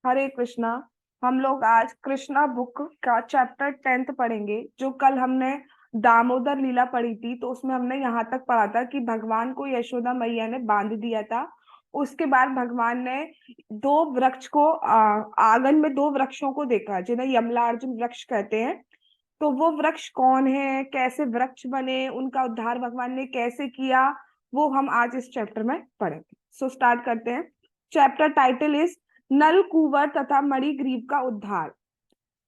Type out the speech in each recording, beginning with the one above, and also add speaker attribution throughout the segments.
Speaker 1: हरे कृष्णा। हम लोग आज कृष्णा बुक का चैप्टर 10th पढ़ेंगे। जो कल हमने दामोदर लीला पढ़ी थी तो उसमें हमने यहाँ तक पढ़ा था कि भगवान को यशोदा मैया ने बांध दिया था। उसके बाद भगवान ने दो वृक्ष को आंगन में दो वृक्षों को देखा जिन्हें यमलार्जुन वृक्ष कहते हैं। तो वो वृक्ष कौन है, कैसे वृक्ष बने, उनका उद्धार भगवान ने कैसे किया, वो हम आज इस चैप्टर में पढ़ेंगे। सो स्टार्ट करते हैं। चैप्टर टाइटल इज नल कुंवर तथा मणिग्रीव का उद्धार।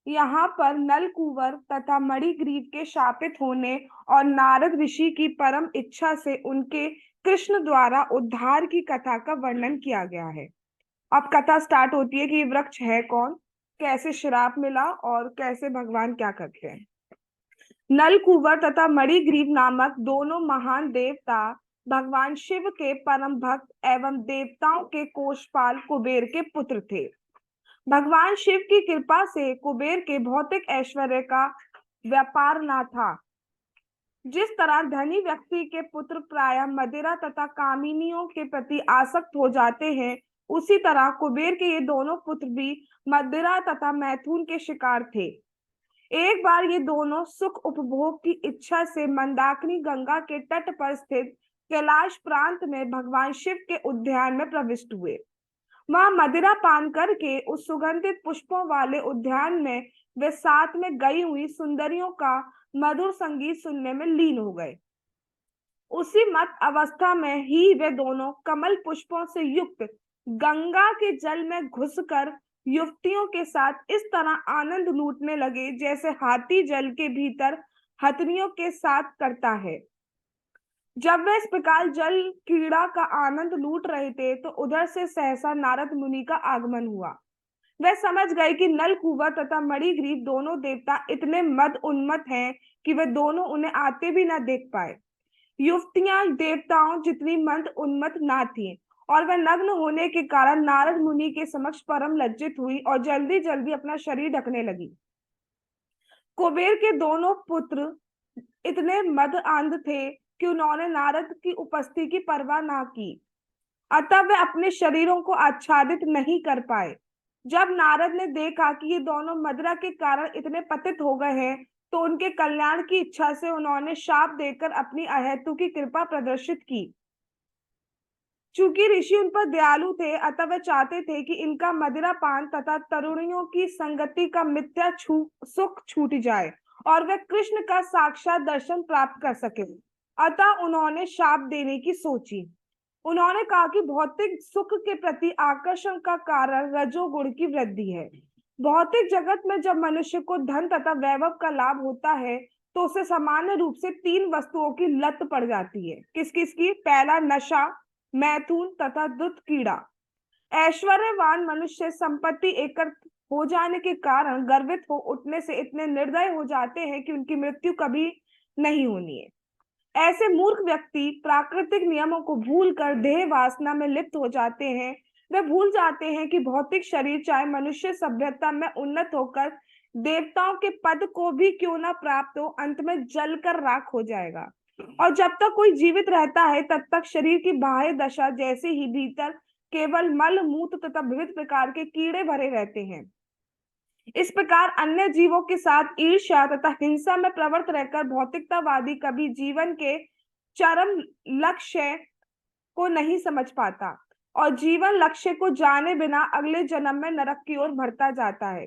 Speaker 1: यहाँ पर नल कुंवर तथा मणिग्रीव के शापित होने और नारद ऋषि की परम इच्छा से उनके कृष्ण द्वारा उद्धार की कथा का वर्णन किया गया है। अब कथा स्टार्ट होती है कि ये वृक्ष है कौन, कैसे श्राप मिला और कैसे भगवान क्या करते हैं। नल कुंवर तथा मणिग्रीव नामक दोनों महान देवता भगवान शिव के परम भक्त एवं देवताओं के कोषपाल कुबेर के पुत्र थे। भगवान शिव की कृपा से कुबेर के भौतिक ऐश्वर्य का व्यापार न था। जिस तरह धनी व्यक्ति के पुत्र प्रायः मदिरा तथा कामिनियों के प्रति आसक्त हो जाते हैं, उसी तरह कुबेर के ये दोनों पुत्र भी मदिरा तथा मैथुन के शिकार थे। एक बार ये दोनों सुख उपभोग की इच्छा से मंदाकिनी गंगा के तट पर स्थित कैलाश प्रांत में भगवान शिव के उद्यान में प्रविष्ट हुए। वहां मदिरा पान करके उस सुगंधित पुष्पों वाले उद्यान में वे साथ में गई हुई सुंदरियों का मधुर संगीत सुनने में लीन हो गए। उसी मत अवस्था में ही वे दोनों कमल पुष्पों से युक्त गंगा के जल में घुसकर युवतियों के साथ इस तरह आनंद लूटने लगे जैसे हाथी जल के भीतर हथनियों के साथ करता है। जब वे इस प्रकार जल क्रीड़ा का आनंद लूट रहे थे तो उधर से सहसा नारद मुनि का आगमन हुआ। वे समझ गए कि नल कुंवर तथा मणिग्रीव दोनों देवता इतने मद उन्मत्त हैं कि वे दोनों उन्हें आते भी न देख पाए। युवतियां देवताओं जितनी मंद उन्मत्त ना थीं और वह नग्न होने के कारण नारद मुनि के समक्ष परम लज्जित हुई और जल्दी जल्दी अपना शरीर ढकने लगी। कुबेर के दोनों पुत्र इतने मद अंध थे कि उन्होंने नारद की उपस्थिति की परवाह ना की, अतः वे अपने शरीरों को आच्छादित नहीं कर पाए। जब नारद ने देखा कि ये दोनों मदिरा के कारण इतने पतित हो गए हैं तो उनके कल्याण की इच्छा से उन्होंने शाप देकर अपनी अहेतु की कृपा प्रदर्शित की। चूंकि ऋषि उन पर दयालु थे अतः वे चाहते थे कि इनका मदिरा पान तथा तरुणियों की संगति का मिथ्या सुख छूट जाए और वे कृष्ण का साक्षात दर्शन प्राप्त कर सके। अतः उन्होंने शाप देने की सोची। उन्होंने कहा कि भौतिक सुख के प्रति आकर्षण का कारण रजोगुण की वृद्धि है। भौतिक जगत में जब मनुष्य को धन तथा वैभव का लाभ होता है तो उसे सामान्य रूप से तीन वस्तुओं की लत पड़ जाती है। किस किस की? पहला नशा, मैथुन तथा दुष्ट कीड़ा। ऐश्वर्यवान मनुष्य संपत्ति एकत्र हो जाने के कारण गर्वित हो उठने से इतने निर्दय हो जाते हैं कि उनकी मृत्यु कभी नहीं होनी है। ऐसे मूर्ख व्यक्ति प्राकृतिक नियमों को भूलकर देह वासना में लिप्त हो जाते हैं। वे भूल जाते हैं कि भौतिक शरीर चाहे मनुष्य सभ्यता में उन्नत होकर देवताओं के पद को भी क्यों ना प्राप्त हो, अंत में जलकर राख हो जाएगा। और जब तक कोई जीवित रहता है तब तक शरीर की बाह्य दशा जैसे ही भीतर केवल मल मूत्र तथा विविध प्रकार के कीड़े भरे रहते हैं। इस प्रकार अन्य जीवों के साथ ईर्ष्या तथा हिंसा में प्रवृत्त रहकर भौतिकतावादी कभी जीवन के चरम लक्ष्य को नहीं समझ पाता और जीवन लक्ष्य को जाने बिना अगले जन्म में नरक की ओर बढ़ता जाता है।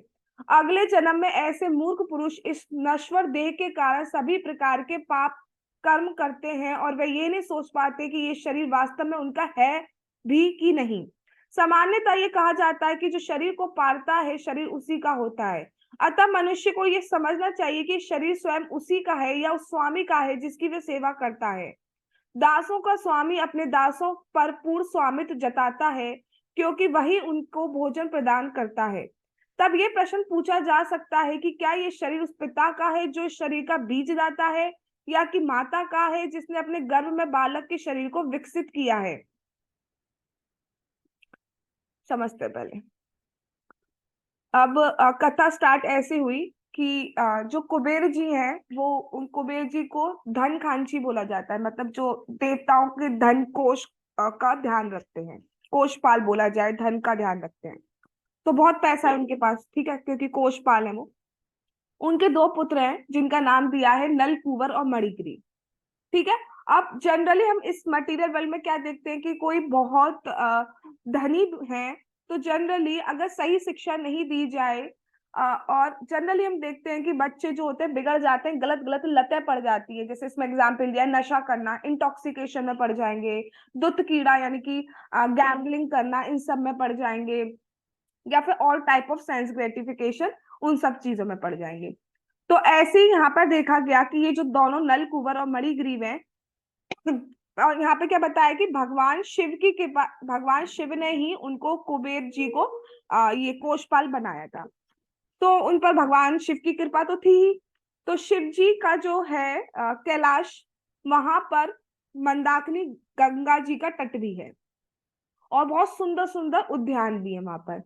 Speaker 1: अगले जन्म में ऐसे मूर्ख पुरुष इस नश्वर देह के कारण सभी प्रकार के पाप कर्म करते हैं और वे ये नहीं सोच पाते कि ये शरीर वास्तव में उनका है भी कि नहीं। सामान्यतः ये कहा जाता है कि जो शरीर को पालता है शरीर उसी का होता है। अतः मनुष्य को ये समझना चाहिए कि शरीर स्वयं उसी का है या उस स्वामी का है जिसकी वे सेवा करता है। दासों का स्वामी अपने दासों पर पूर्ण स्वामित्व जताता है क्योंकि वही उनको भोजन प्रदान करता है। तब ये प्रश्न पूछा जा सकता है कि क्या ये शरीर उस पिता का है जो इस शरीर का बीज दाता है या कि माता का है जिसने अपने गर्भ में बालक के शरीर को विकसित किया है। समझते पहले। अब कथा स्टार्ट ऐसे हुई कि जो कुबेर जी हैं वो उन कुबेर जी को धन खांची बोला जाता है, मतलब जो देवताओं के धन कोष का ध्यान रखते हैं। कोषपाल बोला जाए, धन का ध्यान रखते हैं। तो बहुत पैसा है उनके पास, ठीक है, क्योंकि कोषपाल है वो। उनके दो पुत्र हैं जिनका नाम दिया है नल, कुंवर और मणिग्रीव। ठीक है। अब जनरली हम इस मटेरियल वर्ल्ड में क्या देखते हैं कि कोई बहुत धनी है, तो जनरली अगर सही शिक्षा नहीं दी जाए, और जनरली हम देखते हैं कि बच्चे जो होते हैं बिगड़ जाते हैं, गलत गलत लतें पड़ जाती है। जैसे इसमें एग्जाम्पल दिया है, नशा करना, इंटॉक्सिकेशन में पड़ जाएंगे, दुष्ट कीड़ा यानी कि गैम्बलिंग करना, इन सब में पड़ जाएंगे, या फिर all type of sense gratification, उन सब चीजों में पड़ जाएंगे। तो ऐसे ही यहाँ पर देखा गया कि ये जो दोनों नल, कुंवर और मणिग्रीव हैं, और यहाँ पे क्या बताया कि भगवान शिव की कृपा, भगवान शिव ने ही उनको, कुबेर जी को ये कोषपाल बनाया था। तो उन पर भगवान शिव की कृपा तो थी ही। तो शिव जी का जो है कैलाश, वहां पर मंदाकिनी गंगा जी का तट भी है, और बहुत सुंदर सुंदर उद्यान भी है वहां पर।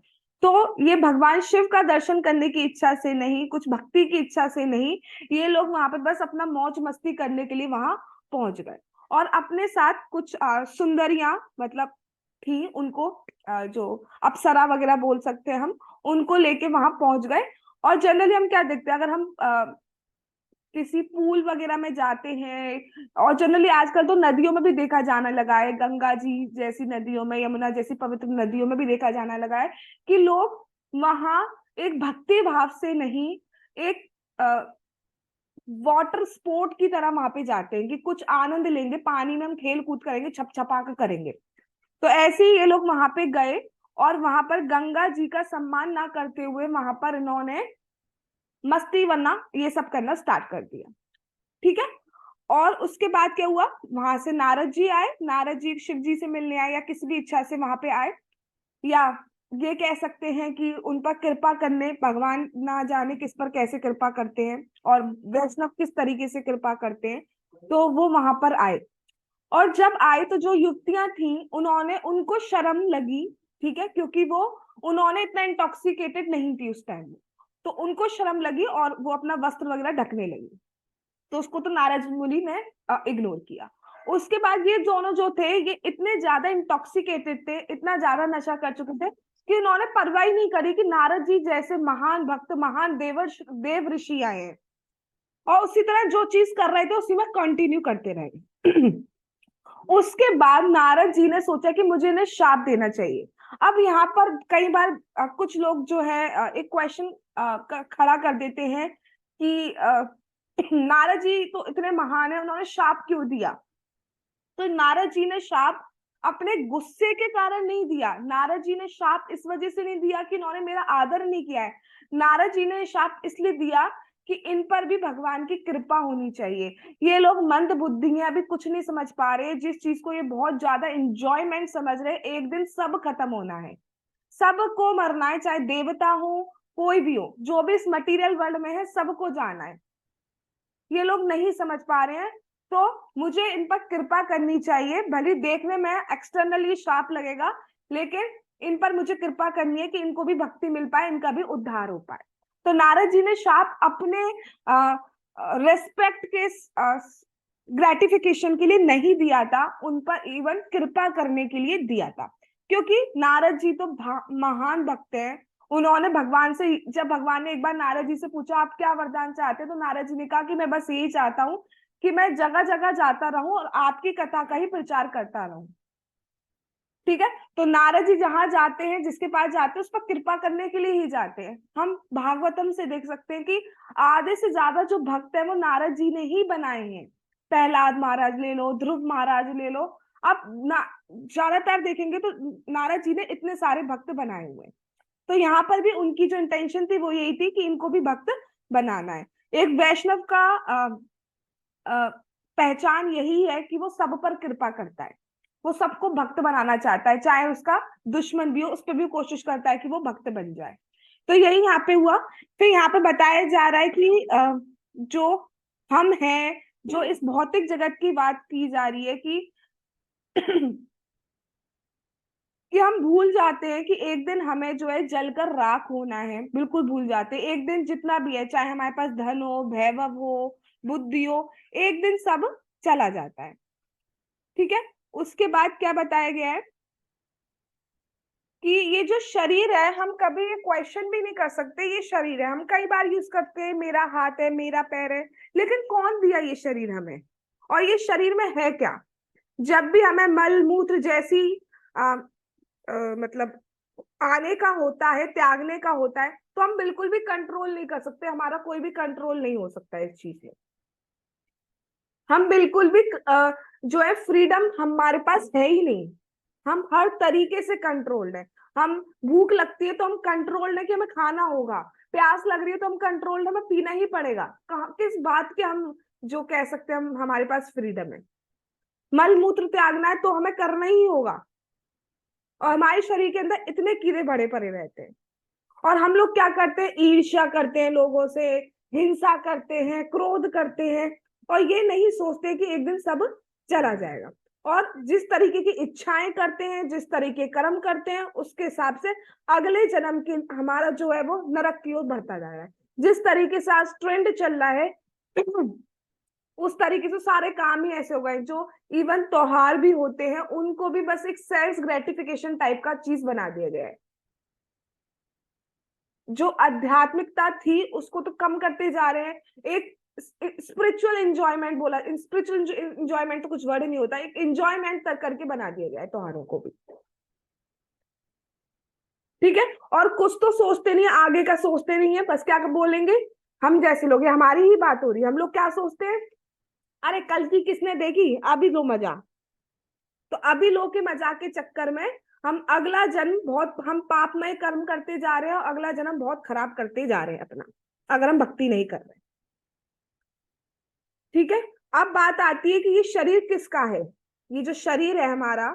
Speaker 1: तो ये भगवान शिव का दर्शन करने की इच्छा से नहीं, कुछ भक्ति की इच्छा से नहीं, ये लोग वहां पर बस अपना मौज मस्ती करने के लिए वहां पहुंच गए। और अपने साथ कुछ सुंदरियां, मतलब थी, उनको जो अप्सरा वगैरह बोल सकते हैं हम, उनको लेके वहां पहुंच गए। और जनरली हम क्या देखते हैं, अगर हम किसी पूल वगैरह में जाते हैं, और जनरली आजकल तो नदियों में भी देखा जाने लगा है, गंगा जी जैसी नदियों में, यमुना जैसी पवित्र नदियों में भी देखा जाने लगा है कि लोग वहां एक भक्ति भाव से नहीं, एक वाटर स्पोर्ट की तरह वहां पे जाते हैं कि कुछ आनंद लेंगे, पानी में हम खेल कूद करेंगे, छप छपा कर करेंगे। तो ऐसे ही ये लोग वहां पे गए, और वहां पर गंगा जी का सम्मान ना करते हुए वहां पर इन्होंने मस्ती वरना ये सब करना स्टार्ट कर दिया। ठीक है। और उसके बाद क्या हुआ, वहां से नारद जी आए, नारद जी शिव जी से मिलने आए, या किसी भी इच्छा से वहां पे आए, या ये कह सकते हैं कि उन पर कृपा करने, भगवान ना जाने किस पर कैसे कृपा करते हैं, और वैष्णव किस तरीके से कृपा करते हैं। तो वो वहां पर आए, और जब आए तो जो युवतियां थी, उन्होंने, उनको शर्म लगी, ठीक है, क्योंकि वो, उन्होंने इतना इंटॉक्सिकेटेड नहीं थी उस टाइम में, तो उनको शर्म लगी और वो अपना वस्त्र वगैरह ढकने लगी। तो उसको तो नारद मुनि ने इग्नोर किया। उसके बाद ये दोनों जो थे, ये इतने ज्यादा इंटॉक्सिकेटेड थे, इतना ज्यादा नशा कर चुके थे कि उन्होंने परवाह ही नहीं करी कि नारद जी जैसे महान भक्त, महान देव ऋषि आए हैं, और उसी तरह जो चीज कर रहे थे उसी में कंटिन्यू करते रहे। उसके बाद नारद जी ने सोचा कि मुझे इन्हें शाप देना चाहिए। अब यहाँ पर कई बार कुछ लोग जो है एक क्वेश्चन खड़ा कर देते हैं कि नारद जी तो इतने महान है, उन्होंने शाप क्यों दिया? तो नारद जी ने शाप अपने गुस्से के कारण नहीं दिया। नारद जी ने शाप इस वजह से नहीं दिया कि इन्होंने मेरा आदर नहीं किया है। नारद जी ने शाप इसलिए दिया कि इन पर भी भगवान की कृपा होनी चाहिए। ये लोग मंद बुद्धि हैं, अभी कुछ नहीं समझ पा रहे, जिस चीज को ये बहुत ज्यादा इंजॉयमेंट समझ रहे, एक दिन सब खत्म होना है, सबको मरना है, चाहे देवता हो, कोई भी हो, जो भी इस मटेरियल वर्ल्ड में है, सबको जाना है। ये लोग नहीं समझ पा रहे हैं, तो मुझे इन पर कृपा करनी चाहिए। भले देखने में एक्सटर्नली श्राप लगेगा, लेकिन इन पर मुझे कृपा करनी है कि इनको भी भक्ति मिल पाए, इनका भी उद्धार हो पाए। तो नारद जी ने शाप अपने रेस्पेक्ट के ग्रेटिफिकेशन के लिए नहीं दिया था, उन पर इवन कृपा करने के लिए दिया था। क्योंकि नारद जी तो महान भक्त हैं। उन्होंने भगवान से, जब भगवान ने एक बार नारद जी से पूछा आप क्या वरदान चाहते हैं, तो नारद जी ने कहा कि मैं बस यही चाहता हूँ कि मैं जगह जगह जाता रहूं और आपकी कथा का ही प्रचार करता रहूं। ठीक है। तो नारद जी जहां जाते हैं, जिसके पास जाते हैं, उस पर कृपा करने के लिए ही जाते हैं। हम भागवतम से देख सकते हैं कि आधे से ज्यादा जो भक्त है वो नारद जी ने ही बनाए हैं। प्रहलाद महाराज ले लो, ध्रुव महाराज ले लो, आप ना ज्यादातर देखेंगे तो नारद जी ने इतने सारे भक्त बनाए हुए हैं। तो यहाँ पर भी उनकी जो इंटेंशन थी वो यही थी कि इनको भी भक्त बनाना है। एक वैष्णव का पहचान यही है कि वो सब पर कृपा करता है, वो सबको भक्त बनाना चाहता है, चाहे उसका दुश्मन भी हो, उस पर भी कोशिश करता है कि वो भक्त बन जाए। तो यही यहाँ पे हुआ। फिर यहाँ पे बताया जा रहा है कि जो हम हैं, जो इस भौतिक जगत की बात की जा रही है कि कि हम भूल जाते हैं कि एक दिन हमें जो है जलकर राख होना है, बिल्कुल भूल जाते हैं। एक दिन जितना भी है, चाहे हमारे पास धन हो, वैभव हो, बुद्धि हो, एक दिन सब चला जाता है। ठीक है। उसके बाद क्या बताया गया है कि ये जो शरीर है, हम कभी ये क्वेश्चन भी नहीं कर सकते ये शरीर है। हम कई बार यूज करते हैं मेरा हाथ है, मेरा पैर है, लेकिन कौन दिया ये शरीर हमें, और ये शरीर में है क्या। जब भी हमें मल मूत्र जैसी मतलब आने का होता है, त्यागने का होता है, तो हम बिल्कुल भी कंट्रोल नहीं कर सकते, हमारा कोई भी कंट्रोल नहीं हो सकता इस चीज में। हम बिल्कुल भी जो है फ्रीडम हमारे पास है ही नहीं। हम हर तरीके से कंट्रोल्ड है। हम भूख लगती है तो हम कंट्रोल्ड है कि हमें खाना होगा, प्यास लग रही है तो हम कंट्रोल्ड है, हमें पीना ही पड़ेगा। कहाँ किस बात के हम जो कह सकते हैं हम हमारे पास फ्रीडम है। मल मूत्र त्यागना है तो हमें करना ही होगा। और हमारे शरीर के अंदर इतने कीड़े बड़े पड़े रहते हैं, और हम लोग क्या करते हैं, ईर्ष्या करते हैं लोगों से, हिंसा करते हैं, क्रोध करते हैं, और ये नहीं सोचते कि एक दिन सब चला जाएगा। और जिस तरीके की इच्छाएं करते हैं, जिस तरीके कर्म करते हैं, उसके हिसाब से अगले जन्म की हमारा जो है वो नरक की ओर बढ़ता जा रहा है। जिस तरीके से आज ट्रेंड चल रहा है उस तरीके से सारे काम ही ऐसे हो गए, जो इवन त्योहार भी होते हैं उनको भी बस एक सेल्फ ग्रेटिफिकेशन टाइप का चीज बना दिया गया है। जो आध्यात्मिकता थी उसको तो कम करते जा रहे हैं। एक स्पिरिचुअल एंजॉयमेंट बोला, स्पिरिचुअल एंजॉयमेंट तो कुछ वर्ड नहीं होता, एक एंजॉयमेंट तक करके बना दिया गया है त्योहारों को भी। ठीक है। और कुछ तो सोचते नहीं है, आगे का सोचते नहीं है, बस क्या बोलेंगे, हम जैसे लोग, हमारी ही बात हो रही है, हम लोग क्या सोचते हैं, अरे कल की किसने देखी, अभी लो मजा। तो अभी लो के मजाक के चक्कर में हम अगला जन्म बहुत, हम पापमय कर्म करते जा रहे हैं, और अगला जन्म बहुत खराब करते जा रहे हैं अपना, अगर हम भक्ति नहीं कर रहे। ठीक है। अब बात आती है कि ये शरीर किसका है। ये जो शरीर है हमारा,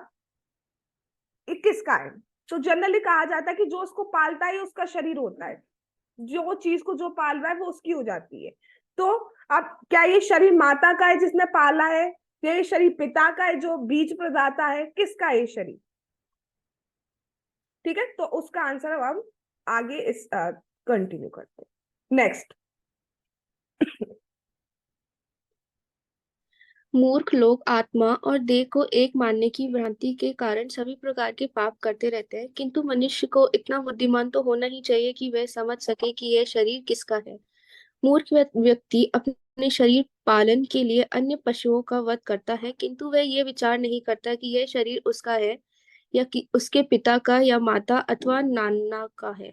Speaker 1: ये किसका है। तो जनरली कहा जाता है कि जो उसको पालता है उसका शरीर होता है, जो चीज को जो पाल रहा है वो उसकी हो जाती है। तो अब क्या ये शरीर माता का है जिसने पाला है, या ये शरीर पिता का है जो बीज प्रदाता है, किसका है ये शरीर। ठीक है। तो उसका आंसर अब हम आगे इस कंटिन्यू करते हैं। नेक्स्ट।
Speaker 2: मूर्ख लोग आत्मा और देह को एक मानने की भ्रांति के कारण सभी प्रकार के पाप करते रहते हैं, किंतु मनुष्य को इतना बुद्धिमान तो होना ही चाहिए कि वह समझ सके कि यह शरीर किसका है। मूर्ख व्यक्ति अपने शरीर पालन के लिए अन्य पशुओं का वध करता है, किंतु वह ये विचार नहीं करता कि यह शरीर उसका है, या कि उसके पिता का, या माता अथवा नाना का है।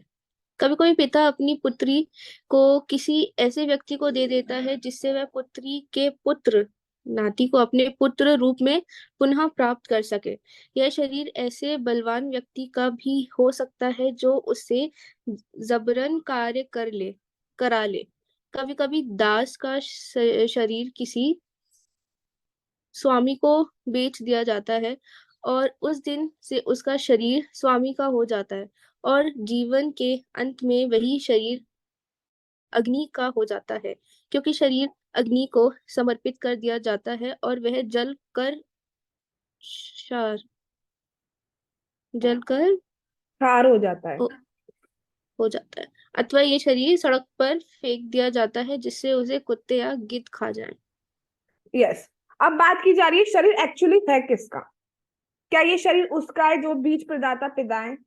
Speaker 2: कभी कभी पिता अपनी पुत्री को किसी ऐसे व्यक्ति को दे देता है जिससे वह पुत्री के पुत्र नाती को अपने पुत्र रूप में पुनः प्राप्त कर सके। यह शरीर ऐसे बलवान व्यक्ति का भी हो सकता है जो उससे जबरन कार्य करा ले। कभी कभी दास का शरीर किसी स्वामी को बेच दिया जाता है, और उस दिन से उसका शरीर स्वामी का हो जाता है, और जीवन के अंत में वही शरीर अग्नि का हो जाता है, क्योंकि शरीर अग्नि को समर्पित कर दिया जाता है और वह शार जल कर
Speaker 1: हार हो जाता है।
Speaker 2: हो, हो जाता है, अथवा ये शरीर सड़क पर फेंक दिया जाता है जिससे उसे कुत्ते या गिद्ध खा जाएं।
Speaker 1: यस। अब बात की जा रही है शरीर एक्चुअली है किसका। क्या ये शरीर उसका है जो बीज प्रदाता पिता है,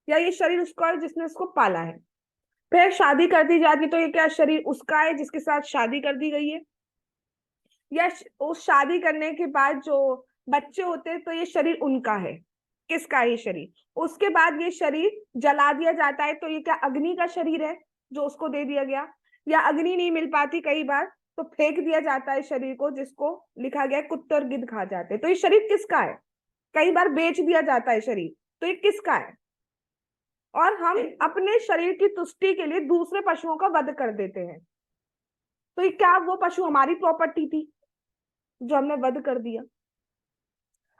Speaker 1: या ये शरीर उसका है जिसने उसको पाला है। फिर शादी कर दी जाती तो ये क्या शरीर उसका है जिसके साथ शादी कर दी गई है, या उस शादी करने के बाद जो बच्चे होते हैं तो ये शरीर उनका है, किसका है ये शरीर। उसके बाद ये शरीर जला दिया जाता है तो ये क्या अग्नि का शरीर है जो उसको दे दिया गया, या अग्नि नहीं मिल पाती कई बार तो फेंक दिया जाता है शरीर को, जिसको लिखा गया कुत्ते और गिद्ध खा जाते हैं। तो ये शरीर किसका है। कई बार बेच दिया जाता है शरीर, तो ये किसका है। और हम अपने शरीर की तुष्टि के लिए दूसरे पशुओं का वध कर देते हैं। तो ये क्या वो पशु हमारी प्रॉपर्टी थी जो हमने वध कर दिया।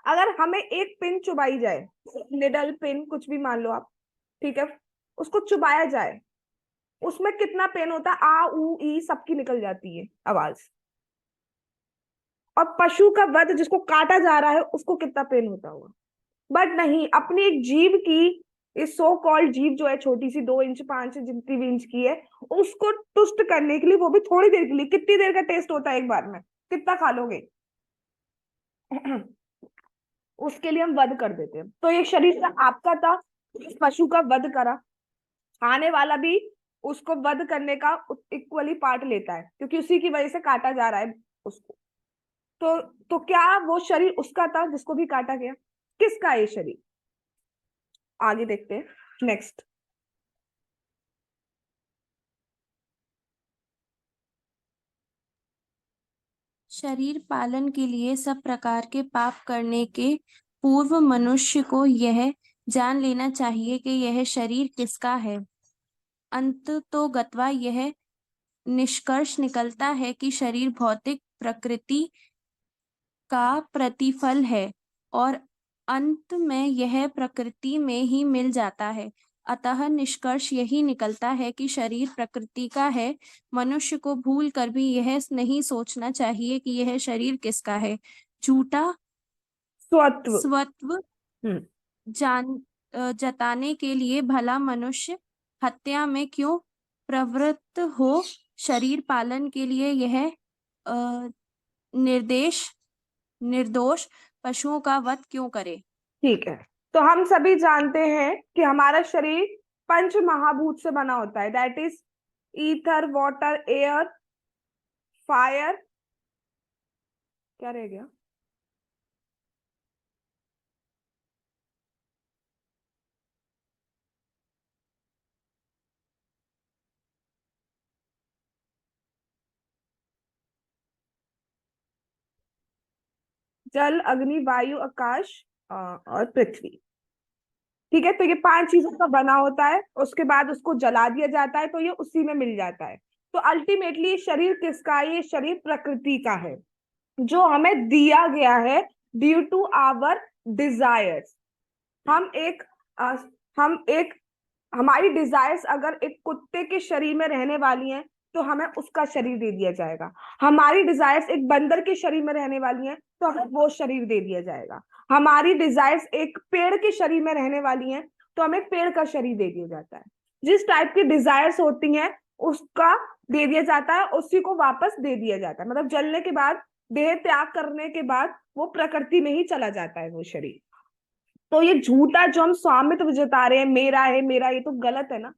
Speaker 1: अगर हमें एक पिन चुबाई जाए, निडल पिन कुछ भी मान लो आप, ठीक है, उसको चुबाया जाए, उसमें कितना पेन होता है, आ ऊ ई सबकी निकल जाती है आवाज। और पशु का वध जिसको काटा जा रहा है उसको कितना पेन होता होगा। बट नहीं, अपनी एक जीव की, इस सो कॉल्ड जीव जो है छोटी सी 2 इंच 5 इंच जितनी भी इंच की है, उसको तुष्ट करने के लिए, वो भी थोड़ी देर के लिए, कितनी देर का टेस्ट होता है एक बार में, कितना खा लोगे उसके लिए हम वध कर देते हैं। तो ये शरीर आपका था, उस पशु का वध करा, आने वाला भी उसको वध करने का इक्वली पार्ट लेता है, क्योंकि उसी की वजह से काटा जा रहा है उसको। तो तो क्या वो शरीर उसका था जिसको भी काटा गया? किसका है ये शरीर? आगे देखते हैं, नेक्स्ट।
Speaker 3: शरीर पालन के लिए सब प्रकार के पाप करने के पूर्व मनुष्य को यह जान लेना चाहिए कि यह शरीर किसका है। अंत तो गत्वा यह निष्कर्ष निकलता है कि शरीर भौतिक प्रकृति का प्रतिफल है और अंत में यह प्रकृति में ही मिल जाता है। अतः निष्कर्ष यही निकलता है कि शरीर प्रकृति का है। मनुष्य को भूल कर भी यह नहीं सोचना चाहिए कि यह शरीर किसका है। झूठा
Speaker 1: स्वत्व।
Speaker 3: स्वत्व
Speaker 1: हम्म।
Speaker 3: जताने के लिए भला मनुष्य हत्या में क्यों प्रवृत्त हो, शरीर पालन के लिए यह अ, निर्देश निर्दोष पशुओं का वध क्यों करे।
Speaker 1: ठीक है, तो हम सभी जानते हैं कि हमारा शरीर पंच महाभूत से बना होता है, that is ether, water, air, fire, क्या रह गया? जल, अग्नि, वायु, आकाश और पृथ्वी। ठीक है, तो ये पांच चीजों का बना होता है, उसके बाद उसको जला दिया जाता है तो ये उसी में मिल जाता है। तो अल्टीमेटली ये शरीर किसका है? ये शरीर प्रकृति का है, जो हमें दिया गया है ड्यू टू आवर डिजायर्स। हम एक अ, हम एक हमारी डिजायर्स अगर एक कुत्ते के शरीर में रहने वाली हैं तो हमें उसका शरीर दे दिया जाएगा। हमारी डिजायर्स एक बंदर के शरीर में रहने वाली हैं तो हमें वो शरीर दे दिया जाएगा। हमारी डिजायर्स एक पेड़ के शरीर में रहने वाली हैं तो हमें पेड़ का शरीर दे दिया जाता है। जिस टाइप की डिजायर्स होती हैं उसका दे दिया जाता है, उसी को वापस दे दिया जाता है। मतलब जलने के बाद, देह त्याग करने के बाद वो प्रकृति में ही चला जाता है वो शरीर। तो ये झूठा जो हम स्वामित्व जता रहे हैं, मेरा है मेरा, ये तो गलत है ना।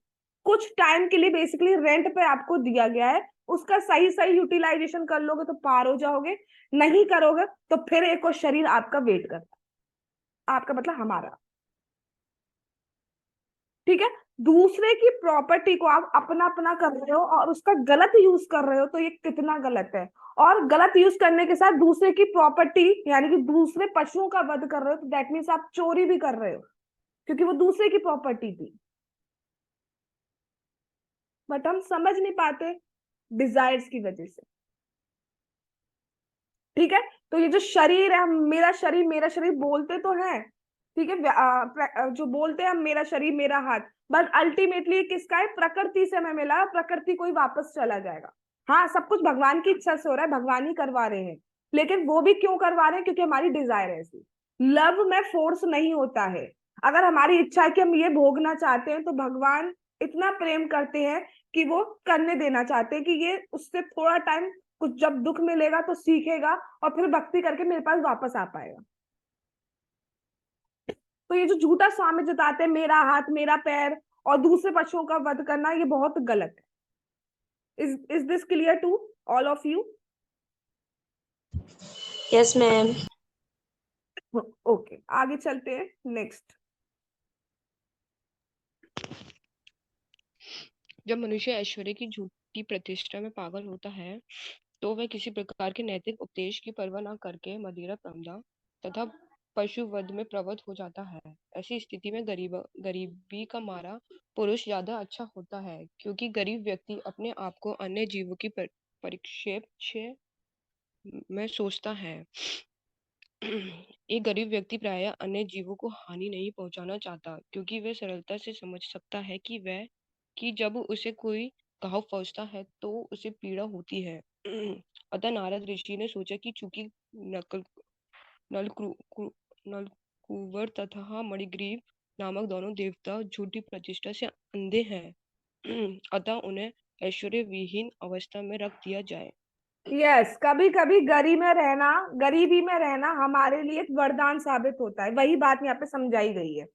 Speaker 1: कुछ टाइम के लिए बेसिकली रेंट पे आपको दिया गया है, उसका सही सही यूटिलाइजेशन कर लोगे तो पार हो जाओगे, नहीं करोगे तो फिर एक और शरीर आपका वेट करता है। आपका मतलब हमारा। ठीक है, दूसरे की प्रॉपर्टी को आप अपना अपना कर रहे हो और उसका गलत यूज कर रहे हो, तो ये कितना गलत है। और गलत यूज करने के साथ दूसरे की प्रॉपर्टी यानी कि दूसरे पशुओं का वध कर रहे हो, तो दैट मीन्स आप चोरी भी कर रहे हो, क्योंकि वो दूसरे की प्रॉपर्टी थी। बट हम समझ नहीं पाते डिजायर्स की वजह से। ठीक है, तो ये जो शरीर है, हम मेरा शरीर बोलते तो हैं, ठीक है, जो बोलते हैं हम मेरा शरीर मेरा हाथ, बट अल्टीमेटली किसका है? प्रकृति से हमें मिला, प्रकृति को ही वापस चला जाएगा। हाँ, सब कुछ भगवान की इच्छा से हो रहा है, भगवान ही करवा रहे हैं, लेकिन वो भी क्यों करवा रहे हैं? क्योंकि हमारी डिजायर है ऐसी। लव में फोर्स नहीं होता है। अगर हमारी इच्छा है कि हम ये भोगना चाहते हैं तो भगवान इतना प्रेम करते हैं कि वो करने देना चाहते हैं कि ये उससे थोड़ा टाइम, कुछ जब दुख मिलेगा तो सीखेगा और फिर भक्ति करके मेरे पास वापस आ पाएगा। तो ये जो झूठा स्वामी जताते हैं, मेरा हाथ मेरा पैर और दूसरे पशुओं का वध करना, ये बहुत गलत है। Is this clear to all of you?
Speaker 2: Yes ma'am.
Speaker 1: Okay, आगे चलते हैं, नेक्स्ट।
Speaker 4: जब मनुष्य ऐश्वर्य की झूठी प्रतिष्ठा में पागल होता है तो वह किसी प्रकार के नैतिक उपदेश की परवाह न करके मदिरा प्रमदा तथा पशु वध में प्रवृत्त हो जाता है। ऐसी स्थिति में गरीबी का मारा पुरुष ज्यादा अच्छा होता है, क्योंकि गरीब व्यक्ति अपने आप को अन्य जीवों की परिप्रेक्ष्य में सोचता है। एक गरीब व्यक्ति प्रायः अन्य जीवों को हानि नहीं पहुंचाना चाहता, क्योंकि वह सरलता से समझ सकता है कि जब उसे कोई घाव पहुंचता है तो उसे पीड़ा होती है। अतः नारद ऋषि ने सोचा कि चूंकि नकल नलकूवर तथा मणिग्रीव नामक दोनों देवता झूठी प्रतिष्ठा से अंधे हैं, अतः उन्हें ऐश्वर्य विहीन अवस्था में रख दिया जाए।
Speaker 1: यस, कभी कभी गरीबी में रहना हमारे लिए एक वरदान साबित होता है, वही बात यहाँ पे समझाई गई है।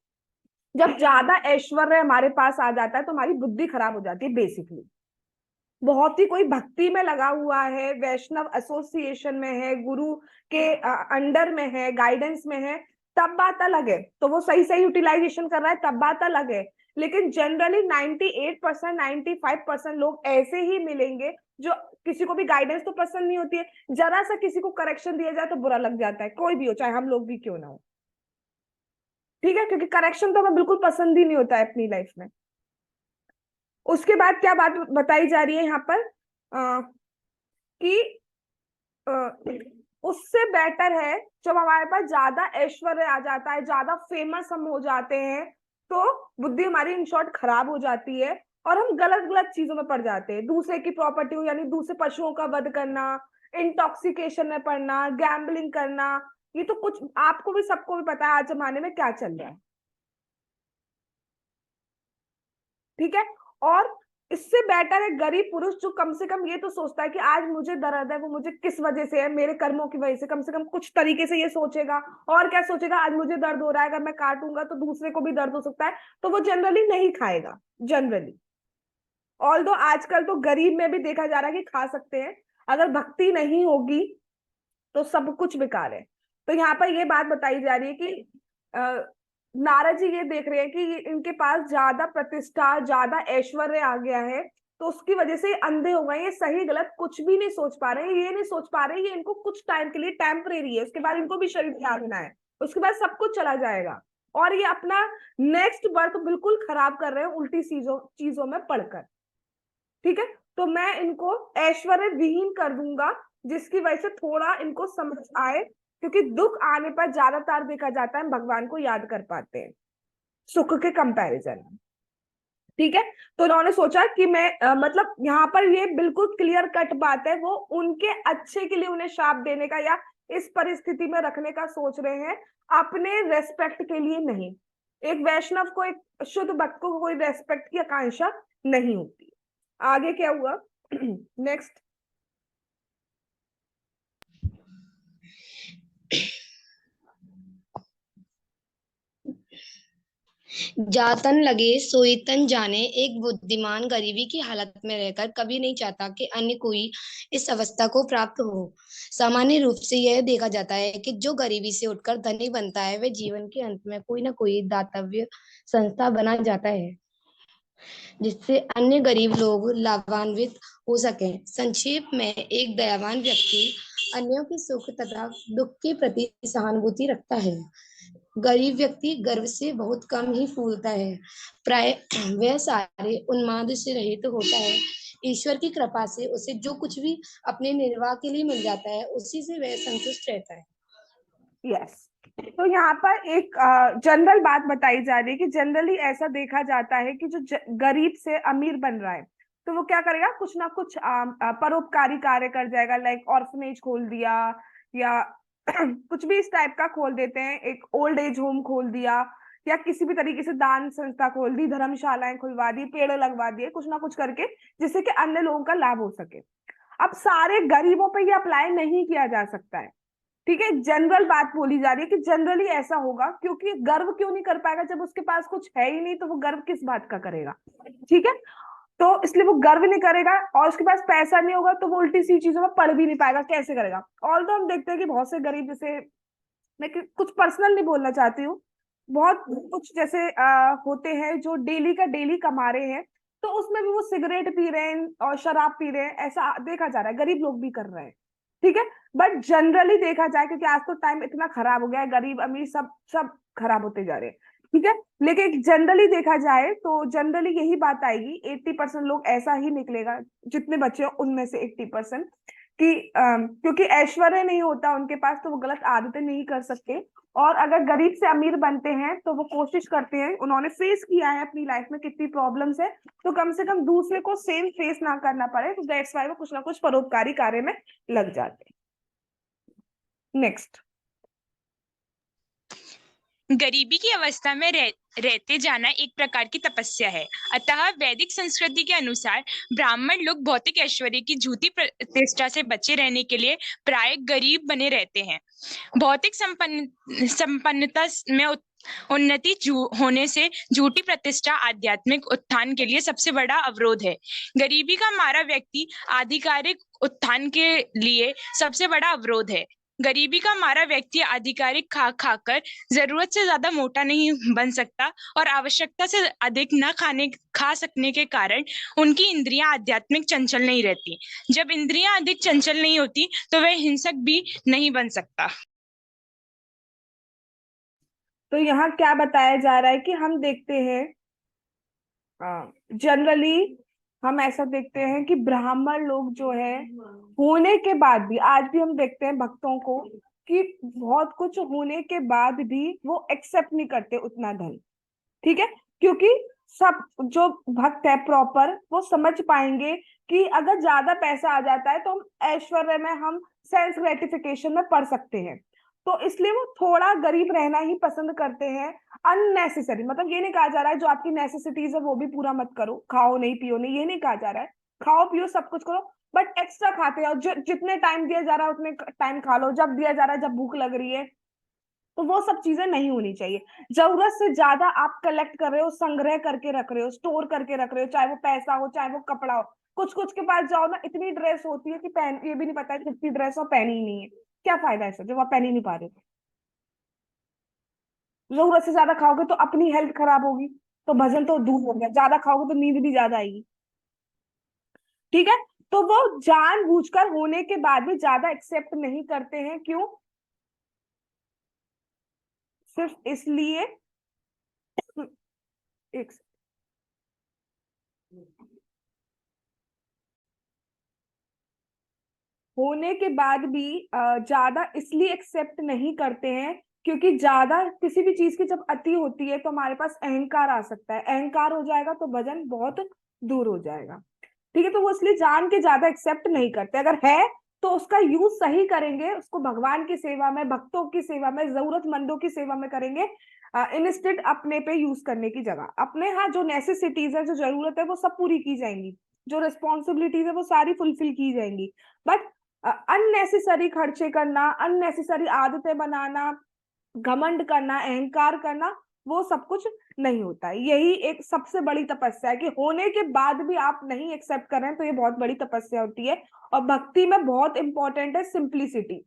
Speaker 1: जब ज्यादा ऐश्वर्य हमारे पास आ जाता है तो हमारी बुद्धि खराब हो जाती है बेसिकली। बहुत ही कोई भक्ति में लगा हुआ है, वैष्णव एसोसिएशन में है, गुरु के अंडर में है, गाइडेंस में है, तब बात अलग है, तो वो सही सही यूटिलाइजेशन कर रहा है, तब बात अलग है। लेकिन जनरली 98% 95% लोग ऐसे ही मिलेंगे जो किसी को भी गाइडेंस तो पसंद नहीं होती है, जरा सा किसी को करेक्शन दिया जाए तो बुरा लग जाता है, कोई भी हो, चाहे हम लोग भी क्यों ना हो। ठीक है, क्योंकि करेक्शन तो हमें बिल्कुल पसंद ही नहीं होता है अपनी लाइफ में। उसके बाद क्या बात बताई जा रही है यहाँ पर, कि उससे बेटर है जब हमारे पास ज्यादा ऐश्वर्य आ जाता है, ज्यादा फेमस हम हो जाते हैं, तो बुद्धि हमारी इन शॉर्ट खराब हो जाती है और हम गलत गलत चीजों में पड़ जाते हैं। दूसरे की प्रॉपर्टी हो, यानी दूसरे पशुओं का वध करना, इंटॉक्सिकेशन में पड़ना, गैम्बलिंग करना, ये तो कुछ आपको भी सबको भी पता है आज जमाने में क्या चल रहा है। ठीक है, और इससे बेटर है गरीब पुरुष जो कम से कम ये तो सोचता है कि आज मुझे दर्द है, वो मुझे किस वजह से है, मेरे कर्मों की वजह से कम कुछ तरीके से ये सोचेगा। और क्या सोचेगा, आज मुझे दर्द हो रहा है, अगर मैं काटूंगा तो दूसरे को भी दर्द हो सकता है, तो वो जनरली नहीं खाएगा जनरली। ऑल्दो आजकल तो गरीब में भी देखा जा रहा है कि खा सकते हैं, अगर भक्ति नहीं होगी तो सब कुछ बेकार है। तो यहाँ पर ये बात बताई जा रही है कि नारद जी ये देख रहे हैं कि इनके पास ज्यादा प्रतिष्ठा, ज्यादा ऐश्वर्य आ गया है, तो उसकी वजह से अंधे हो गए, ये सही गलत कुछ भी नहीं सोच पा रहे, ये नहीं सोच पा रहे ये इनको कुछ टाइम के लिए टेम्परेरी है, उसके बाद इनको भी शरीर त्यागना है, उसके बाद सब कुछ चला जाएगा, और ये अपना नेक्स्ट बर्थ बिल्कुल खराब कर रहे हैं उल्टी चीजों चीजों में पढ़कर। ठीक है, तो मैं इनको ऐश्वर्य विहीन कर दूंगा, जिसकी वजह से थोड़ा इनको समझ आए, क्योंकि दुख आने पर ज्यादातर देखा जाता है भगवान को याद कर पाते हैं सुख के कंपैरिजन में। ठीक है, तो उन्होंने सोचा कि मैं मतलब यहाँ पर ये बिल्कुल क्लियर कट बात है, वो उनके अच्छे के लिए उन्हें शाप देने का या इस परिस्थिति में रखने का सोच रहे हैं, अपने रेस्पेक्ट के लिए नहीं। एक वैष्णव को, एक शुद्ध भक्त को कोई रेस्पेक्ट की आकांक्षा नहीं होती। आगे क्या हुआ नेक्स्ट।
Speaker 5: जातन लगे सोई तन जाने। एक बुद्धिमान गरीबी की हालत में रहकर कभी नहीं चाहता कि अन्य कोई इस अवस्था को प्राप्त हो। सामान्य रूप से यह देखा जाता है कि जो गरीबी से उठकर धनी बनता है वह जीवन के अंत में कोई न कोई दातव्य संस्था बना जाता है जिससे अन्य गरीब लोग लाभान्वित हो सकें। संक्षेप में, एक दयावान व्यक्ति अन्यों के सुख तथा दुख के प्रति सहानुभूति रखता है। गरीब व्यक्ति गर्व से बहुत कम ही फूलता है, प्राय वह सारे उन्माद से रहित होता है। ईश्वर की कृपा से उसे जो कुछ भी अपने निर्वाह के लिए मिल जाता है उसी से वह संतुष्ट रहता है।
Speaker 1: यस, तो यहाँ पर एक जनरल बात बताई जा रही है कि जनरली ऐसा देखा जाता है कि जो गरीब से अमीर बन रहा है तो वो क्या करेगा, कुछ ना कुछ परोपकारी कार्य कर जाएगा, लाइक ऑर्फनेज खोल दिया या कुछ भी इस टाइप का खोल देते हैं, एक ओल्ड एज होम खोल दिया, या किसी भी तरीके से दान संस्था खोल दी, धर्मशालाएं खुलवा दी, पेड़ लगवा दिए, कुछ ना कुछ करके जिससे कि अन्य लोगों का लाभ हो सके। अब सारे गरीबों पे ये अप्लाई नहीं किया जा सकता है। ठीक है, जनरल बात बोली जा रही है कि जनरली ऐसा होगा, क्योंकि गर्व क्यों नहीं कर पाएगा, जब उसके पास कुछ है ही नहीं तो वो गर्व किस बात का करेगा। ठीक है, तो इसलिए वो गर्व नहीं करेगा, और उसके पास पैसा नहीं होगा तो वो उल्टी सी चीजों में पढ़ भी नहीं पाएगा, कैसे करेगा। ऑल तो हम देखते हैं कि बहुत से गरीब, जैसे मैं कुछ पर्सनल नहीं बोलना चाहती हूँ, बहुत कुछ जैसे होते हैं जो डेली का डेली कमा रहे हैं, तो उसमें भी वो सिगरेट पी रहे हैं और शराब पी रहे हैं, ऐसा देखा जा रहा है, गरीब लोग भी कर रहे हैं। ठीक है, बट जनरली देखा जाए, क्योंकि आज तो टाइम इतना खराब हो गया है, गरीब अमीर सब सब खराब होते जा रहे हैं। ठीक है, लेकिन जनरली देखा जाए तो जनरली यही बात आएगी, 80% लोग ऐसा ही निकलेगा, जितने बच्चे उनमें से 80%, कि क्योंकि ऐश्वर्य नहीं होता उनके पास तो वो गलत आदतें नहीं कर सकते, और अगर गरीब से अमीर बनते हैं तो वो कोशिश करते हैं, उन्होंने फेस किया है अपनी लाइफ में कितनी प्रॉब्लम्स है, तो कम से कम दूसरे को सेम फेस ना करना पड़े, तो दैट्स व्हाई वो कुछ ना कुछ परोपकारी कार्य में लग जाते हैं। नेक्स्ट।
Speaker 6: गरीबी की अवस्था में रहते जाना एक प्रकार की तपस्या है। अतः वैदिक संस्कृति के अनुसार ब्राह्मण लोग भौतिक ऐश्वर्य की झूठी प्रतिष्ठा से बचे रहने के लिए प्राय गरीब बने रहते हैं। भौतिक संपन्नता में उन्नति होने से झूठी प्रतिष्ठा आध्यात्मिक उत्थान के लिए सबसे बड़ा अवरोध है। गरीबी का मारा व्यक्ति आधिकारिक उत्थान के लिए सबसे बड़ा अवरोध है। गरीबी का मारा व्यक्ति आधिकारिक खाकर जरूरत से ज्यादा मोटा नहीं बन सकता और आवश्यकता से अधिक न खा सकने के कारण उनकी इंद्रियां आध्यात्मिक चंचल नहीं रहती। जब इंद्रियां अधिक चंचल नहीं होती तो वह हिंसक भी नहीं बन सकता।
Speaker 1: तो यहाँ क्या बताया जा रहा है कि हम देखते हैं जनरली हम ऐसा देखते हैं कि ब्राह्मण लोग जो है होने के बाद भी, आज भी हम देखते हैं भक्तों को कि बहुत कुछ होने के बाद भी वो एक्सेप्ट नहीं करते उतना धन। ठीक है, क्योंकि सब जो भक्त है प्रॉपर वो समझ पाएंगे कि अगर ज्यादा पैसा आ जाता है तो हम ऐश्वर्य में, हम सेल्फ ग्रेटिफिकेशन में पड़ सकते हैं। तो इसलिए वो थोड़ा गरीब रहना ही पसंद करते हैं। अननेसेसरी, मतलब ये नहीं कहा जा रहा है जो आपकी नेसेसिटीज है वो भी पूरा मत करो, खाओ नहीं पियो नहीं, ये नहीं कहा जा रहा है, खाओ पियो सब कुछ करो, बट एक्स्ट्रा खाते हो। जितने टाइम दिया जा रहा है उतने टाइम खा लो, जब दिया जा रहा है जब भूख लग रही है, तो वो सब चीजें नहीं होनी चाहिए। जरूरत से ज्यादा आप कलेक्ट कर रहे हो, संग्रह करके रख रहे हो, स्टोर करके रख रहे हो, चाहे वो पैसा हो चाहे वो कपड़ा हो। कुछ कुछ के पास जाओ ना, इतनी ड्रेस होती है कि पहन, ये भी नहीं पता है कितनी ड्रेस और पहनी ही नहीं है। क्या फायदा है सर जब आप पहन ही नहीं पा रहे हो? जरूरत से ज्यादा खाओगे तो अपनी हेल्थ खराब होगी, तो भजन तो दूर हो गया, ज्यादा खाओगे तो नींद भी ज्यादा आएगी। ठीक है, तो वो जानबूझकर होने के बाद भी ज्यादा एक्सेप्ट नहीं करते हैं। क्यों? सिर्फ इसलिए, एक होने के बाद भी ज्यादा इसलिए एक्सेप्ट नहीं करते हैं क्योंकि ज्यादा किसी भी चीज की जब अति होती है तो हमारे पास अहंकार आ सकता है। अहंकार हो जाएगा तो भजन बहुत दूर हो जाएगा। ठीक है, तो वो इसलिए जान के ज्यादा एक्सेप्ट नहीं करते। अगर है तो उसका यूज सही करेंगे, उसको भगवान की सेवा में, भक्तों की सेवा में, जरूरतमंदों की सेवा में करेंगे, इंस्टेड अपने पे यूज करने की जगह। अपने यहाँ जो नेसेसिटीज है, जो जरूरत है, वो सब पूरी की जाएंगी, जो रिस्पॉन्सिबिलिटीज है वो सारी फुलफिल की जाएंगी। बट अननेसेसरी खर्चे करना, अननेसेसरी आदतें बनाना, घमंड करना, अहंकार करना, वो सब कुछ नहीं होता है। यही एक सबसे बड़ी तपस्या है कि होने के बाद भी आप नहीं एक्सेप्ट कर रहे हैं, तो ये बहुत बड़ी तपस्या होती है। और भक्ति में बहुत इंपॉर्टेंट है सिंप्लिसिटी।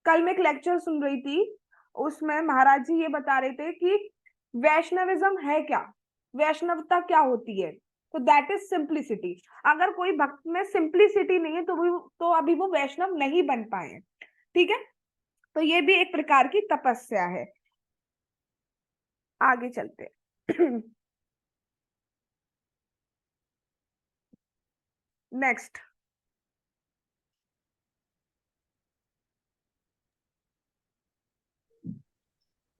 Speaker 1: कल मैं एक लेक्चर सुन रही थी, उसमें महाराज जी ये बता रहे थे कि वैष्णविज्म है क्या, वैष्णवता क्या होती है, तो दैट इज सिंप्लिसिटी। अगर कोई भक्त में सिंप्लिसिटी नहीं है तो अभी वो वैष्णव नहीं बन पाए। ठीक है, तो ये भी एक प्रकार की तपस्या है। आगे चलते नेक्स्ट।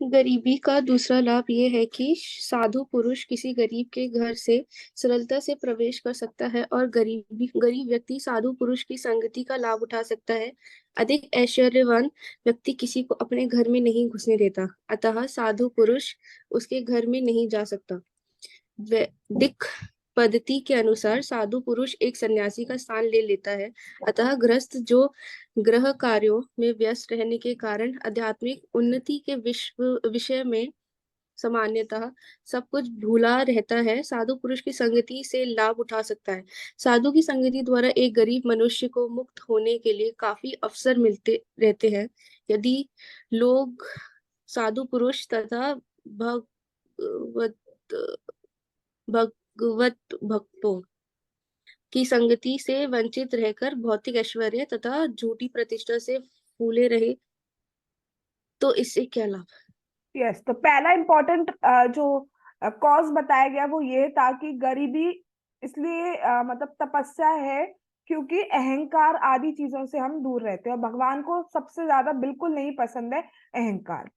Speaker 2: गरीबी का दूसरा लाभ यह है कि साधु पुरुष किसी गरीब के घर से सरलता से प्रवेश कर सकता है और गरीब व्यक्ति साधु पुरुष की संगति का लाभ उठा सकता है। अधिक ऐश्वर्यवान व्यक्ति किसी को अपने घर में नहीं घुसने देता, अतः साधु पुरुष उसके घर में नहीं जा सकता। वैदिक पद्धति के अनुसार साधु पुरुष एक सन्यासी का स्थान ले लेता है, अतः गृहस्थ जो गृह कार्यों में व्यस्त रहने के कारण आध्यात्मिक उन्नति के विषय में सामान्यतः सब कुछ भूला रहता है, साधु पुरुष की संगति से लाभ उठा सकता है। साधु की संगति द्वारा एक गरीब मनुष्य को मुक्त होने के लिए काफी अवसर मिलते रहते हैं। यदि लोग साधु पुरुष तथा भगवत भगवत भक्तों की संगति से वंचित रहकर भौतिक ऐश्वर्य तथा झूठी प्रतिष्ठा से फूले रहे तो इससे क्या लाभ?
Speaker 1: यस, तो पहला इंपॉर्टेंट जो कॉज बताया गया वो ये था कि गरीबी इसलिए मतलब तपस्या है क्योंकि अहंकार आदि चीजों से हम दूर रहते हैं और भगवान को सबसे ज्यादा बिल्कुल नहीं पसंद है अहंकार।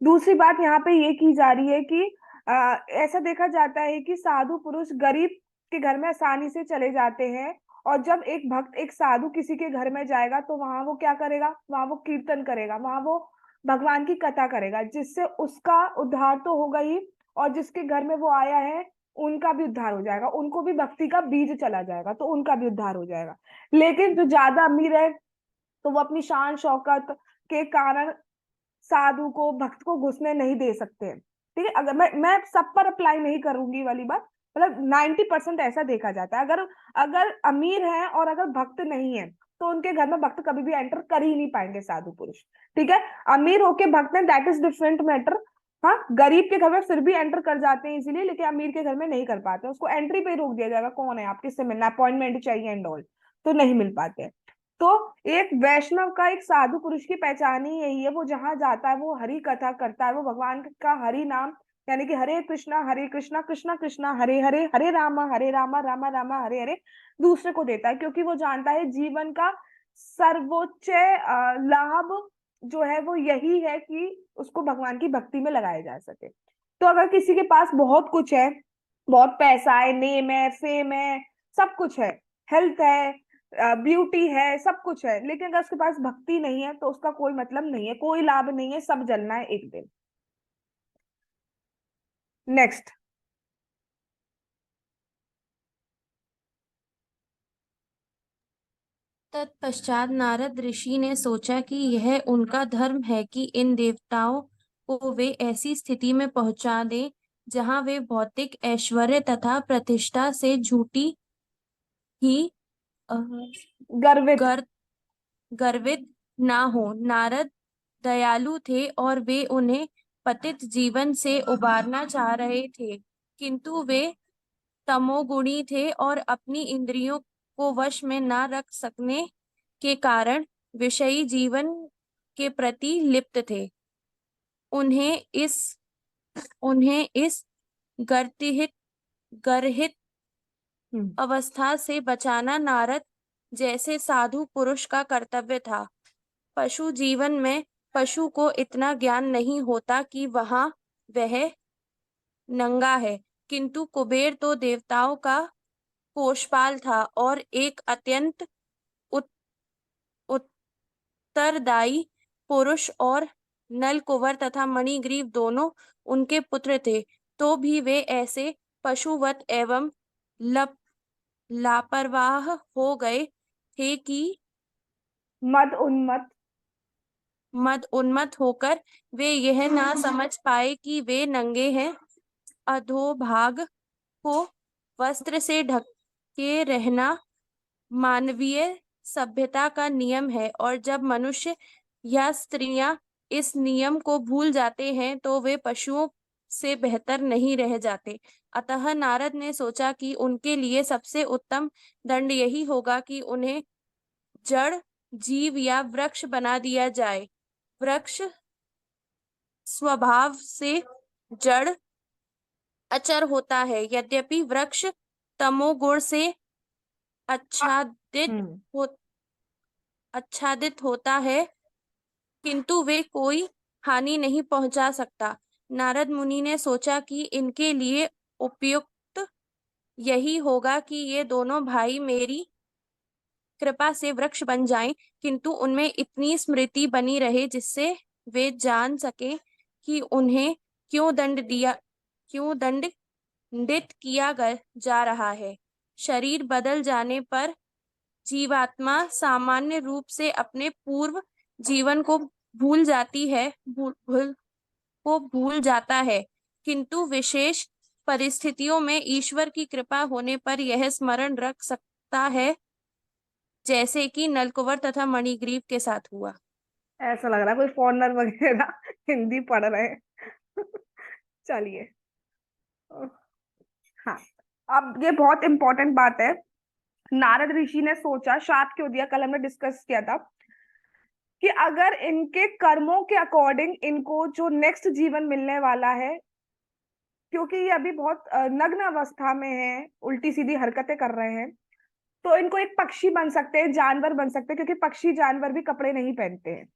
Speaker 1: दूसरी बात यहाँ पे ये की जा रही है कि ऐसा देखा जाता है कि साधु पुरुष गरीब के घर में आसानी से चले जाते हैं, और जब एक भक्त एक साधु किसी के घर में जाएगा तो वहां वो क्या करेगा, वहां वो कीर्तन करेगा, वहां वो भगवान की कथा करेगा, जिससे उसका उद्धार तो होगा ही, और जिसके घर में वो आया है उनका भी उद्धार हो जाएगा, उनको भी भक्ति का बीज चला जाएगा तो उनका भी उद्धार हो जाएगा। लेकिन जो ज्यादा अमीर है तो वो अपनी शान शौकत के कारण साधु को, भक्त को घुसने नहीं दे सकते हैं। ठीक है, अगर मैं सब पर अप्लाई नहीं करूंगी वाली बात, मतलब 90% ऐसा देखा जाता है। अगर अगर अमीर है और अगर भक्त नहीं है तो उनके घर में भक्त कभी भी एंटर कर ही नहीं पाएंगे, साधु पुरुष। ठीक है, अमीर होके भक्त है, दैट इज डिफरेंट मैटर। हाँ, गरीब के घर में फिर भी एंटर कर जाते हैं इसीलिए, लेकिन अमीर के घर में नहीं कर पाते, उसको एंट्री पे ही रोक दिया जाएगा, कौन है आप, किससे मिलना, अपॉइंटमेंट चाहिए एंड ऑल, तो नहीं मिल पाते। तो एक वैष्णव का, एक साधु पुरुष की पहचान ही यही है, वो जहां जाता है वो हरि कथा करता है, वो भगवान का हरि नाम, यानी कि हरे कृष्णा कृष्णा कृष्णा हरे हरे, हरे रामा रामा रामा हरे हरे दूसरे को देता है, क्योंकि वो जानता है जीवन का सर्वोच्च लाभ जो है वो यही है कि उसको भगवान की भक्ति में लगाया जा सके। तो अगर किसी के पास बहुत कुछ है, बहुत पैसा है, नेम है, फेम है, सब कुछ है, हेल्थ है, ब्यूटी है, सब कुछ है, लेकिन अगर उसके पास भक्ति नहीं है तो उसका कोई मतलब नहीं है, कोई लाभ नहीं है, सब जलना है एक दिन। नेक्स्ट।
Speaker 3: तत्पश्चात नारद ऋषि ने सोचा कि यह उनका धर्म है कि इन देवताओं को वे ऐसी स्थिति में पहुंचा दें जहां वे भौतिक ऐश्वर्य तथा प्रतिष्ठा से झूठी ही अ,
Speaker 1: गर्वित।
Speaker 3: गर, गर्वित ना हो। नारद दयालु थे और वे उन्हें पतित जीवन से उबारना चाह रहे थे, किंतु वे तमोगुणी थे और अपनी इंद्रियों को वश में न रख सकने के कारण विषयी जीवन के प्रति लिप्त थे। उन्हें इस उन्हें इस गर्तिहित गर्हित अवस्था से बचाना नारद जैसे साधु पुरुष का कर्तव्य था। पशु जीवन में पशु को इतना ज्ञान नहीं होता कि वह नंगा है, किंतु कुबेर तो देवताओं का कोषपाल था और एक अत्यंत उत्तरदायी पुरुष, और नलकुबर तथा मणिग्रीव दोनों उनके पुत्र थे। तो भी वे ऐसे पशुवत एवं लापरवाह हो गए थे कि मद उन्मत्त होकर वे यह ना समझ पाए कि वे नंगे हैं। अधोभाग को वस्त्र से ढक के रहना मानवीय सभ्यता का नियम है, और जब मनुष्य या स्त्रियां इस नियम को भूल जाते हैं तो वे पशुओं से बेहतर नहीं रह जाते। अतः नारद ने सोचा कि उनके लिए सबसे उत्तम दंड यही होगा कि उन्हें जड़ जीव या वृक्ष बना दिया जाए। वृक्ष स्वभाव से जड़ अचर होता है, यद्यपि वृक्ष तमोगुण से आच्छादित हो आच्छादित होता है, किंतु वे कोई हानि नहीं पहुंचा सकता। नारद मुनि ने सोचा कि इनके लिए उपयुक्त यही होगा कि ये दोनों भाई मेरी कृपा से वृक्ष बन जाएं, किंतु उनमें इतनी स्मृति बनी रहे जिससे वे जान सके कि उन्हें क्यों दंडित किया जा रहा है। शरीर बदल जाने पर जीवात्मा सामान्य रूप से अपने पूर्व जीवन को भूल जाता है, किंतु विशेष परिस्थितियों में ईश्वर की कृपा होने पर यह स्मरण रख सकता है, जैसे कि नलकुबर तथा मणिग्रीव के साथ हुआ।
Speaker 1: ऐसा लग रहा है कोई फॉरेनर वगैरह हिंदी पढ़ रहे हैं। चलिए। हाँ, अब ये बहुत इंपॉर्टेंट बात है। नारद ऋषि ने सोचा, शाप क्यों दिया, कल हमने डिस्कस किया था कि अगर इनके कर्मों के अकॉर्डिंग इनको जो नेक्स्ट जीवन मिलने वाला है, क्योंकि ये अभी बहुत नग्न अवस्था में है, उल्टी सीधी हरकतें कर रहे हैं, तो इनको एक पक्षी बन सकते हैं, जानवर बन सकते हैं, क्योंकि पक्षी जानवर भी कपड़े नहीं पहनते हैं।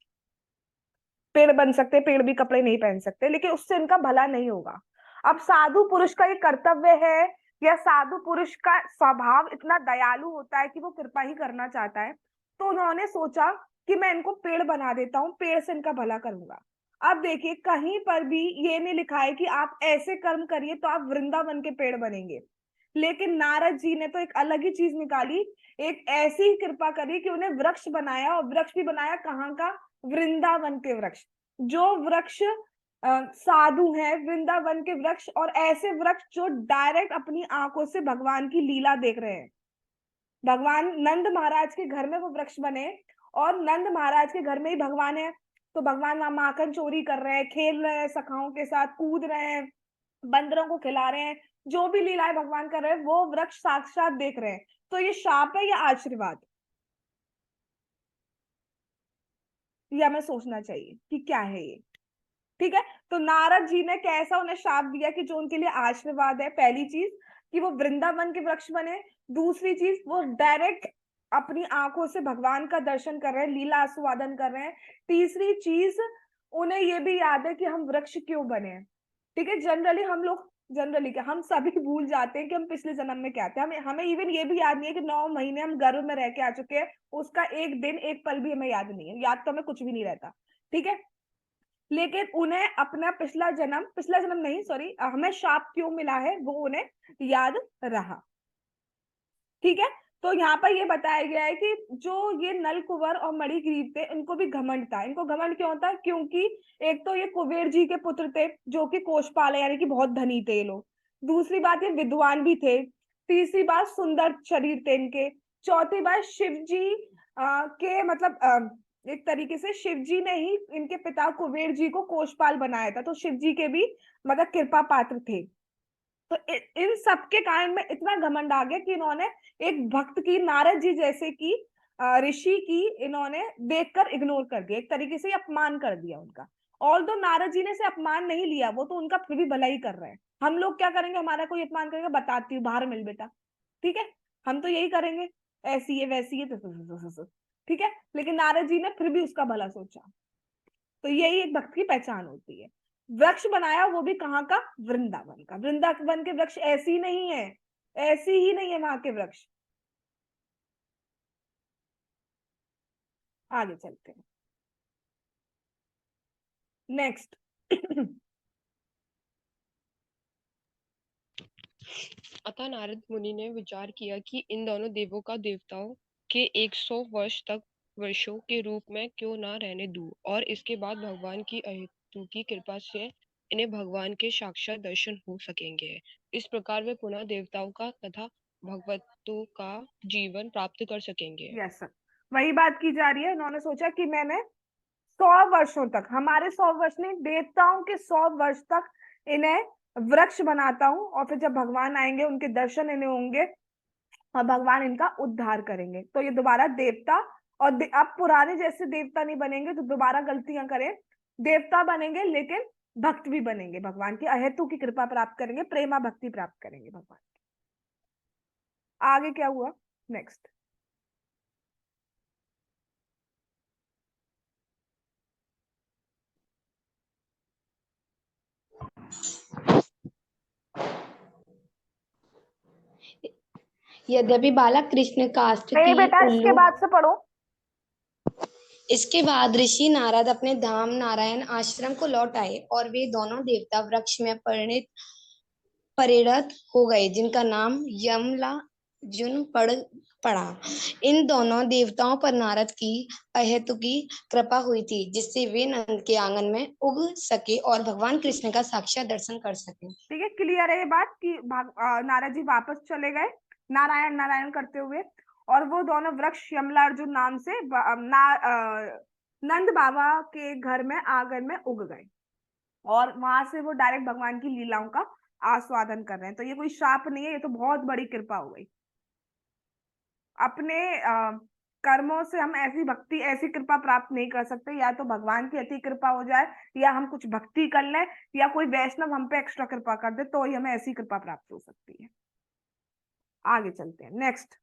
Speaker 1: पेड़ बन सकते, पेड़ भी कपड़े नहीं पहन सकते, लेकिन उससे इनका भला नहीं होगा। अब साधु पुरुष का ये कर्तव्य है, या साधु पुरुष का स्वभाव इतना दयालु होता है कि वो कृपा ही करना चाहता है, तो उन्होंने सोचा कि मैं इनको पेड़ बना देता हूँ, पेड़ से इनका भला करूंगा। अब देखिए, कहीं पर भी ये नहीं लिखा है कि आप ऐसे कर्म करिए तो आप वृंदावन के पेड़ बनेंगे, लेकिन नारद जी ने तो एक अलग ही चीज निकाली, एक ऐसी कृपा करी कि उन्हें वृक्ष बनाया, और वृक्ष भी बनाया कहाँ का, वृंदावन के वृक्ष। जो वृक्ष साधु हैं, वृंदावन के वृक्ष, और ऐसे वृक्ष जो डायरेक्ट अपनी आंखों से भगवान की लीला देख रहे हैं। भगवान नंद महाराज के घर में वो वृक्ष बने, और नंद महाराज के घर में ही भगवान है, तो भगवान वहां माखन चोरी कर रहे हैं, खेल रहे हैं सखाओं के साथ, कूद रहे हैं, बंदरों को खिला रहे हैं, जो भी लीलाएं भगवान कर रहे हैं वो वृक्ष साक्षात देख रहे हैं। तो ये शाप है या आशीर्वाद, ये हमें सोचना चाहिए कि क्या है ये। ठीक है, तो नारद जी ने कैसा उन्हें शाप दिया कि जो उनके लिए आशीर्वाद है। पहली चीज कि वो वृंदावन के वृक्ष बने, दूसरी चीज वो डायरेक्ट अपनी आंखों से भगवान का दर्शन कर रहे हैं, लीला आस्वादन कर रहे हैं, तीसरी चीज उन्हें ये भी याद है कि हम वृक्ष क्यों बने हैं। ठीक है, जनरली क्या हम सभी भूल जाते हैं कि हम पिछले जन्म में क्या थे। हमें इवन ये भी याद नहीं है कि 9 महीने हम गर्भ में रह के आ चुके हैं, उसका एक दिन एक पल भी हमें याद नहीं है, याद तो हमें कुछ भी नहीं रहता। ठीक है, लेकिन उन्हें अपना पिछला जन्म नहीं, सॉरी, हमें शाप क्यों मिला है वो उन्हें याद रहा। ठीक है, तो यहाँ पर ये बताया गया है कि जो ये नल कुंवर और मणिग्रीव थे, इनको भी घमंड था। इनको घमंड क्यों था? क्योंकि एक तो ये कुबेर जी के पुत्र थे, जो कि कोषपाल है, यानी कि बहुत धनी थे ये लोग। दूसरी बात, ये विद्वान भी थे। तीसरी बात, सुंदर शरीर थे इनके। चौथी बात, शिव जी के मतलब एक तरीके से शिव जी ने ही इनके पिता कुबेर जी को कोषपाल बनाया था, तो शिव जी के भी मतलब कृपा पात्र थे। तो इन सब के कारण में इतना घमंड आ गया कि इन्होंने एक भक्त की, नारद जी जैसे की ऋषि की, इन्होंने देखकर इग्नोर कर दिया, एक तरीके से अपमान कर दिया उनका। ऑल दो नारद जी ने से अपमान नहीं लिया, वो तो उनका फिर भी भला ही कर रहे हैं। हम लोग क्या करेंगे, हमारा कोई अपमान करेगा, बताती हूँ, बाहर मिल बेटा। ठीक है, हम तो यही करेंगे, ऐसी है वैसी है, ठीक है, लेकिन नारद जी ने फिर भी उसका भला सोचा। तो यही एक भक्त की पहचान होती है। वृक्ष बनाया, वो भी कहाँ का? वृंदावन का। वृंदावन के वृक्ष ऐसी नहीं है, ऐसी ही नहीं है वहां के वृक्ष। आगे चलते हैं, नेक्स्ट।
Speaker 4: अतः नारद मुनि ने विचार किया कि इन दोनों देवों का देवताओं के 100 वर्ष तक वर्षों के रूप में क्यों ना रहने दूं, और इसके बाद भगवान की अहेतु की कृपा से इन्हें भगवान के साक्षात दर्शन हो सकेंगे। इस प्रकार वे पुनः देवताओं का तथा भगवतों का जीवन प्राप्त कर सकेंगे।
Speaker 1: यस सर, वही बात की जा रही है। उन्होंने सोचा कि मैंने 100 वर्षों तक, हमारे 100 वर्ष नहीं, देवताओं के 100 वर्ष तक इन्हें वृक्ष बनाता हूँ, और फिर जब भगवान आएंगे उनके दर्शन इन्हें होंगे और भगवान इनका उद्धार करेंगे। तो ये दोबारा देवता, और अब पुराने जैसे देवता नहीं बनेंगे तो दोबारा गलतियां करें, देवता बनेंगे लेकिन भक्त भी बनेंगे, भगवान की अहेतु की कृपा प्राप्त करेंगे, प्रेमा भक्ति प्राप्त करेंगे भगवान। आगे क्या हुआ, नेक्स्ट।
Speaker 5: यद्यपि बालक कृष्ण काष्ठ की
Speaker 1: बेटा इसके
Speaker 5: उल्लू
Speaker 1: बाद से पढ़ो।
Speaker 5: इसके बाद ऋषि नारद अपने धाम नारायण आश्रम को लौट आए और वे दोनों देवता वृक्ष में परिणत हो गए, जिनका नाम यमलार्जुन पड़ा। इन दोनों देवताओं पर नारद की अहेतुकी कृपा हुई थी, जिससे वे नंद के आंगन में उग सके और भगवान कृष्ण का साक्षात दर्शन कर सके।
Speaker 1: ठीक है, क्लियर है ये बात कि नारद जी वापस चले गए नारायण नारायण करते हुए, और वो दोनों वृक्ष यमलार्जुन नाम से नंद बाबा के घर में आंगन में उग गए, और वहां से वो डायरेक्ट भगवान की लीलाओं का आस्वादन कर रहे हैं। तो ये कोई शाप नहीं है, ये तो बहुत बड़ी कृपा हो गई। अपने कर्मों से हम ऐसी भक्ति, ऐसी कृपा प्राप्त नहीं कर सकते, या तो भगवान की अति कृपा हो जाए, या हम कुछ भक्ति कर लें, या कोई वैष्णव हम पे एक्स्ट्रा कृपा कर दे, तो ही हमें ऐसी कृपा प्राप्त हो सकती है। आगे चलते हैं, नेक्स्ट।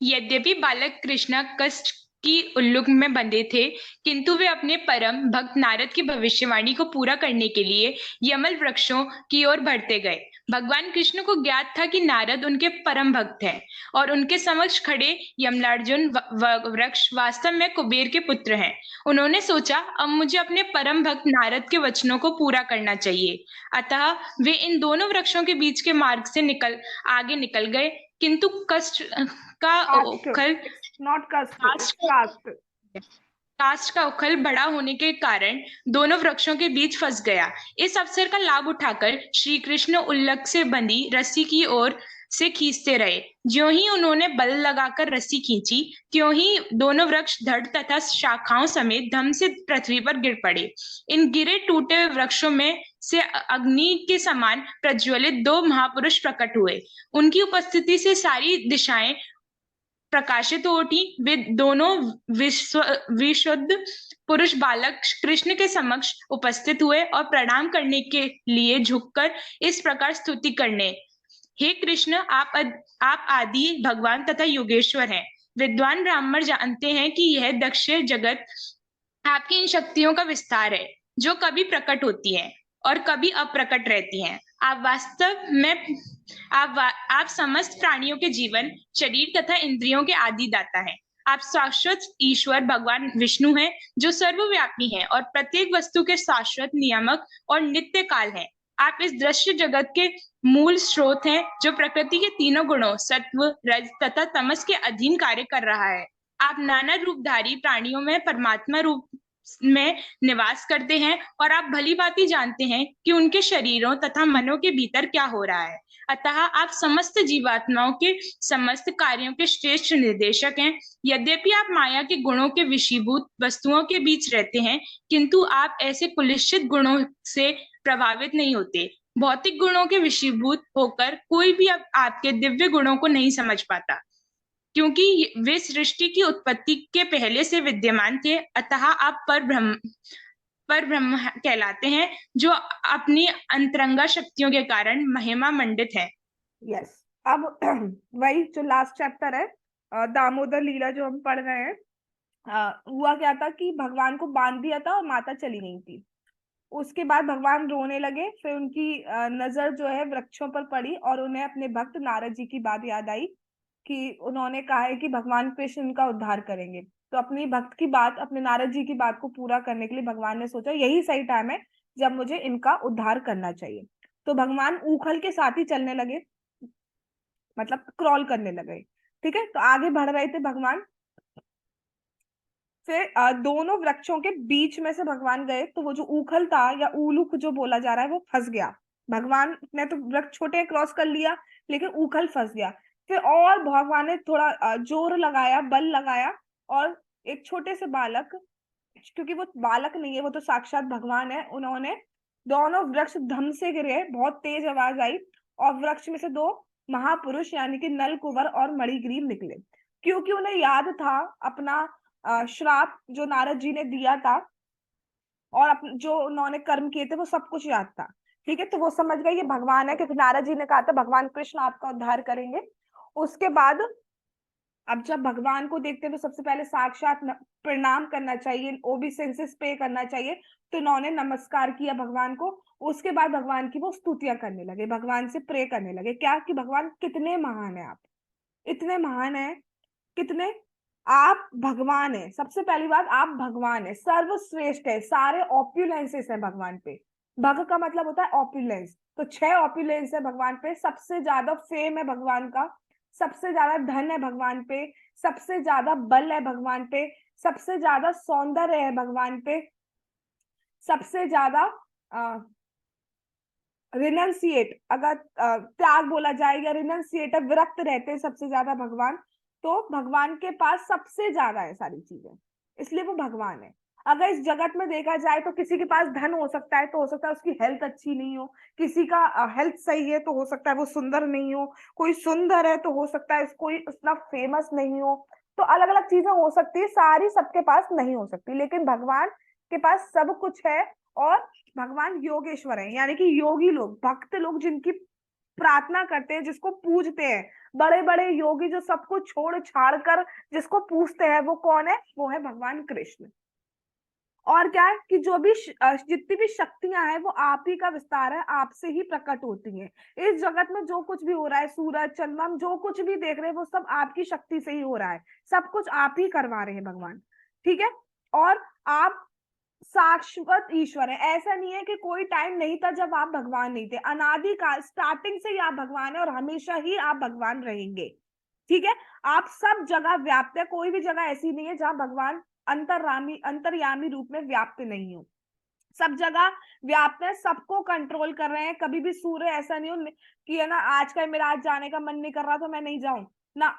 Speaker 6: यद्यपि बालक कृष्ण कष्ट की उल्लुक में बंधे थे, किंतु वे अपने परम भक्त नारद की भविष्यवाणी को पूरा करने के लिए यमल वृक्षों की ओर बढ़ते गए। भगवान कृष्ण को ज्ञात था कि नारद उनके परम भक्त हैं, और उनके समक्ष खड़े यमलार्जुन वृक्ष वास्तव में कुबेर के पुत्र हैं। उन्होंने सोचा, अब मुझे अपने परम भक्त नारद के वचनों को पूरा करना चाहिए। अतः वे इन दोनों वृक्षों के बीच के मार्ग से आगे निकल गए, किंतु कष्ट का
Speaker 1: कास्ट, नॉट कास्ट, कास्ट।
Speaker 6: काष्ठ का उखल बड़ा होने के कारण दोनों वृक्षों के बीच फंस गया। इस अवसर का लाभ उठाकर श्री कृष्ण उल्लक से बंधी रस्सी की ओर से खींचते रहे। ज्यों ही उन्होंने बल लगाकर रस्सी खींची, त्यों ही दोनों वृक्ष धड़ तथा शाखाओं समेत धम से पृथ्वी पर गिर पड़े। इन गिरे टूटे हुए वृक्षों में से अग्नि के समान प्रज्वलित दो महापुरुष प्रकट हुए। उनकी उपस्थिति से सारी दिशाएं प्रकाशित हो उठी। वे दोनों विशुद्ध पुरुष बालक कृष्ण के समक्ष उपस्थित हुए और प्रणाम करने के लिए झुककर इस प्रकार स्तुति करने, हे कृष्ण, आप आदि भगवान तथा योगेश्वर हैं। विद्वान ब्राह्मण जानते हैं कि यह दक्ष जगत आपकी इन शक्तियों का विस्तार है, जो कभी प्रकट होती हैं और कभी अप्रकट रहती हैं। आप वास्तव में आप समस्त प्राणियों के जीवन, शरीर तथा इंद्रियों के आदि दाता हैं। आप शाश्वत ईश्वर भगवान विष्णु हैं, जो सर्वव्यापी हैं और प्रत्येक वस्तु के शाश्वत नियामक और नित्य काल हैं। आप इस दृश्य जगत के मूल स्रोत हैं, जो प्रकृति के तीनों गुणों सत्व, रज तथा तमस के अधीन कार्य कर रहा है। आप नाना रूपधारी प्राणियों में परमात्मा रूप में निवास करते हैं और आप भली भांति जानते हैं कि उनके शरीरों तथा मनों के भीतर क्या हो रहा है। अतः आप समस्त जीवात्माओं के समस्त कार्यों के श्रेष्ठ निर्देशक हैं। यद्यपि आप माया के गुणों के विषीभूत वस्तुओं के बीच रहते हैं, किंतु आप ऐसे कुलिश्चित गुणों से प्रभावित नहीं होते। भौतिक गुणों के विषीभूत होकर कोई भी आपके दिव्य गुणों को नहीं समझ पाता, क्योंकि वे सृष्टि की उत्पत्ति के पहले से विद्यमान थे। अतः आप पर ब्रह्म कहलाते हैं, जो अपनी अंतरंगा शक्तियों के कारण महिमा मंडित है।
Speaker 1: यस, अब वही जो लास्ट चैप्टर है, दामोदर लीला जो हम पढ़ रहे हैं, हुआ क्या था कि भगवान को बांध दिया था और माता चली गई थी। उसके बाद भगवान रोने लगे, फिर उनकी नजर जो है वृक्षों पर पड़ी और उन्हें अपने भक्त नारद जी की बात याद आई कि उन्होंने कहा है कि भगवान कृष्ण इनका उद्धार करेंगे। तो अपनी भक्त की बात, अपने नारद जी की बात को पूरा करने के लिए भगवान ने सोचा यही सही टाइम है जब मुझे इनका उद्धार करना चाहिए। तो भगवान ऊखल के साथ ही चलने लगे, मतलब क्रॉल करने लगे। ठीक है, तो आगे बढ़ रहे थे भगवान। फिर दोनों वृक्षों के बीच में से भगवान गए, तो वो जो ऊखल था या उलूक जो बोला जा रहा है वो फंस गया। भगवान ने तो वृक्ष छोटे क्रॉस कर लिया, लेकिन ऊखल फंस गया। फिर और भगवान ने थोड़ा जोर लगाया, बल लगाया, और एक छोटे से बालक, क्योंकि वो बालक नहीं है, वो तो साक्षात भगवान है, उन्होंने दोनों वृक्ष धम से गिरे, बहुत तेज आवाज आई और वृक्ष में से दो महापुरुष यानी कि नल कुंवर और मणिग्रीव निकले। क्योंकि उन्हें याद था अपना श्राप जो नारद जी ने दिया था और जो उन्होंने कर्म किए थे वो सब कुछ याद था। ठीक है, तो वो समझ गए ये भगवान है, क्योंकि नारद जी ने कहा था भगवान कृष्ण आपका उद्धार करेंगे। उसके बाद अब जब भगवान को देखते हैं तो सबसे पहले साक्षात प्रणाम करना चाहिए, ओबीसेंसेस पे करना चाहिए। तो उन्होंने नमस्कार किया भगवान को। उसके बाद भगवान की वो स्तुतियां करने लगे, भगवान से प्रे करने लगे, क्या कि भगवान कितने महान है, आप इतने महान है, कितने आप भगवान है। सबसे पहली बात, आप भगवान है, सर्वश्रेष्ठ है, सारे ऑप्युलेंसेस है भगवान पे। भग का मतलब होता है ऑप्युलेंस, तो 6 ऑप्युलेंस है भगवान पे। सबसे ज्यादा फेम है भगवान का, सबसे ज्यादा धन है भगवान पे, सबसे ज्यादा बल है भगवान पे, सबसे ज्यादा सौंदर्य है भगवान पे, सबसे ज्यादा रिनंसिएट, अगर त्याग बोला जाए या रिनंसिएट, विरक्त रहते हैं सबसे ज्यादा भगवान। तो भगवान के पास सबसे ज्यादा है सारी चीजें, इसलिए वो भगवान है। अगर इस जगत में देखा जाए तो किसी के पास धन हो सकता है, तो हो सकता है उसकी हेल्थ अच्छी नहीं हो, किसी का हेल्थ सही है तो हो सकता है वो सुंदर नहीं हो, कोई सुंदर है तो हो सकता है कोई उतना फेमस नहीं हो। तो अलग अलग चीजें हो सकती है, सारी सबके पास नहीं हो सकती, लेकिन भगवान के पास सब कुछ है। और भगवान योगेश्वर है, यानी कि योगी लोग, भक्त लोग जिनकी प्रार्थना करते हैं, जिसको पूजते हैं, बड़े बड़े योगी जो सब कुछ छोड़ छाड़ कर जिसको पूजते हैं, वो कौन है? वो है भगवान कृष्ण। और क्या है कि जो भी जितनी भी शक्तियां हैं वो आप ही का विस्तार है, आपसे ही प्रकट होती हैं। इस जगत में जो कुछ भी हो रहा है, सूरज चंद्रमा, हम जो कुछ भी देख रहे हैं वो सब आपकी शक्ति से ही हो रहा है, सब कुछ आप ही करवा रहे हैं भगवान। ठीक है, और आप शाश्वत ईश्वर है। ऐसा नहीं है कि कोई टाइम नहीं था जब आप भगवान नहीं थे, अनादिकाल स्टार्टिंग से ही आप भगवान है और हमेशा ही आप भगवान रहेंगे। ठीक है, आप सब जगह व्याप्त है, कोई भी जगह ऐसी नहीं है जहां भगवान अंतर्यामी रूप में व्याप्त नहीं हो। सब जगह व्याप्त है, सबको कंट्रोल कर रहे हैं। कभी भी सूर्य ऐसा नहीं हो कि है ना आज का मेरा आज जाने का मन नहीं कर रहा तो मैं नहीं जाऊं ना।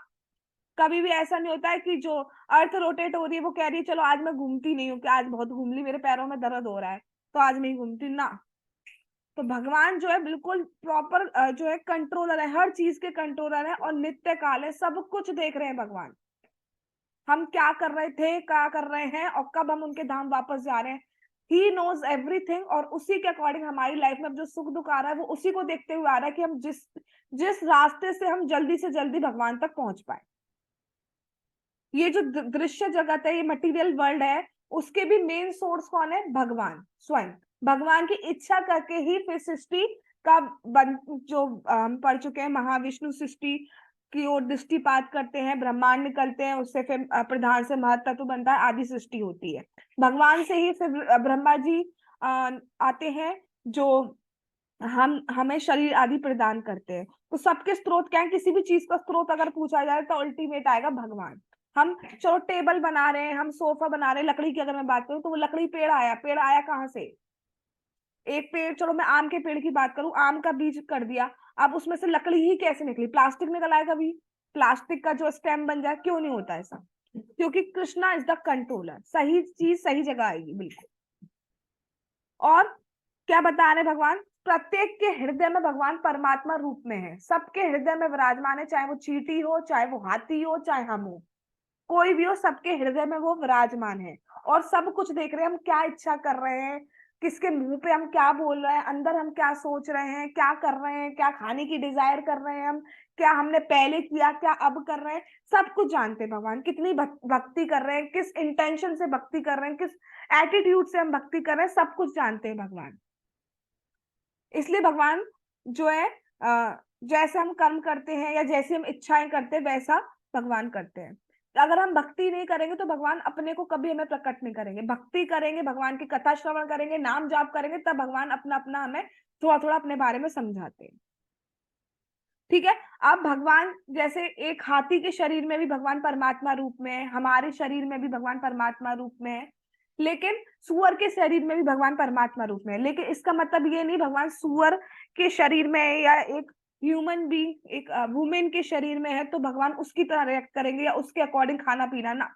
Speaker 1: कभी भी ऐसा नहीं होता है कि जो अर्थ रोटेट हो रही है वो कह रही है चलो आज मैं घूमती नहीं हूँ, कि आज बहुत घूम ली, मेरे पैरों में दर्द हो रहा है तो आज नहीं घूमती ना। तो भगवान जो है बिल्कुल प्रॉपर जो है कंट्रोलर है, हर चीज के कंट्रोलर है और नित्य काल है, सब कुछ देख रहे हैं भगवान। हम क्या कर रहे थे, क्या कर रहे हैं और कब हम उनके धाम वापस जा रहे हैं, ही नोज एवरीथिंग। और उसी के अकॉर्डिंग हमारी लाइफ में जो सुख दुख आ रहा है वो उसी को देखते हुए आ रहा है कि हम जिस रास्ते से हम जल्दी से जल्दी भगवान तक पहुंच पाए। ये जो दृश्य जगत है, ये मटेरियल वर्ल्ड है, उसके भी मेन सोर्स कौन है? भगवान स्वयं। भगवान की इच्छा करके ही फिर सृष्टि का जो हम पढ़ चुके हैं, महाविष्णु सृष्टि की ओर दृष्टिपात करते हैं, ब्रह्मांड निकलते हैं, उससे फिर प्रधान से महतत्व बनता है, आदि सृष्टि होती है। भगवान से ही फिर ब्रह्मा जी आते हैं जो हमें शरीर आदि प्रदान करते हैं। तो सबके स्रोत क्या है? किसी भी चीज का स्रोत अगर पूछा जाए तो अल्टीमेट आएगा भगवान। हम चलो टेबल बना रहे हैं, हम सोफा बना रहे हैं, लकड़ी की अगर मैं बात करूं तो वो लकड़ी पेड़ आया कहाँ से? एक पेड़, चलो मैं आम के पेड़ की बात करूं, आम का बीज कर दिया, अब उसमें से लकड़ी ही कैसे निकली? प्लास्टिक निकल आएगा कभी? प्लास्टिक का जो स्टेम बन जाए, क्यों नहीं होता ऐसा? क्योंकि कृष्णा इज द कंट्रोलर, सही चीज सही जगह आएगी बिल्कुल। और क्या बता रहे भगवान? प्रत्येक के हृदय में भगवान परमात्मा रूप में है, सबके हृदय में विराजमान है, चाहे वो चींटी हो, चाहे वो हाथी हो, चाहे हम हो, कोई भी हो, सबके हृदय में वो विराजमान है और सब कुछ देख रहे हैं। हम क्या इच्छा कर रहे हैं, किसके मुंह पे हम क्या बोल रहे हैं, अंदर हम क्या सोच रहे हैं, क्या कर रहे हैं, क्या खाने की डिजायर कर रहे हैं हम, क्या हमने पहले किया, क्या अब कर रहे हैं, सब कुछ जानते हैं भगवान। कितनी भक्ति कर रहे हैं, किस इंटेंशन से भक्ति कर रहे हैं, किस एटीट्यूड से हम भक्ति कर रहे हैं, सब कुछ जानते हैं भगवान। इसलिए भगवान जो है जैसे हम कर्म करते हैं या जैसे हम इच्छाएं करते हैं वैसा भगवान करते हैं। अगर हम भक्ति नहीं करेंगे तो भगवान अपने को कभी हमें प्रकट नहीं करेंगे। भक्ति करेंगे, भगवान की कथा श्रवण करेंगे, नाम जाप करेंगे, तब भगवान अपना अपना हमें थोड़ा थोड़ा अपने बारे में समझाते हैं। ठीक है। अब भगवान जैसे एक हाथी के शरीर में भी भगवान परमात्मा रूप में है, हमारे शरीर में भी भगवान परमात्मा रूप में है, लेकिन सुअर के शरीर में भी भगवान परमात्मा रूप में है। लेकिन इसका मतलब ये नहीं भगवान सुअर के शरीर में है या एक ह्यूमन बीइंग, एक वुमेन के शरीर में है तो भगवान उसकी तरह रिएक्ट करेंगे या उसके अकॉर्डिंग खाना पीना ना।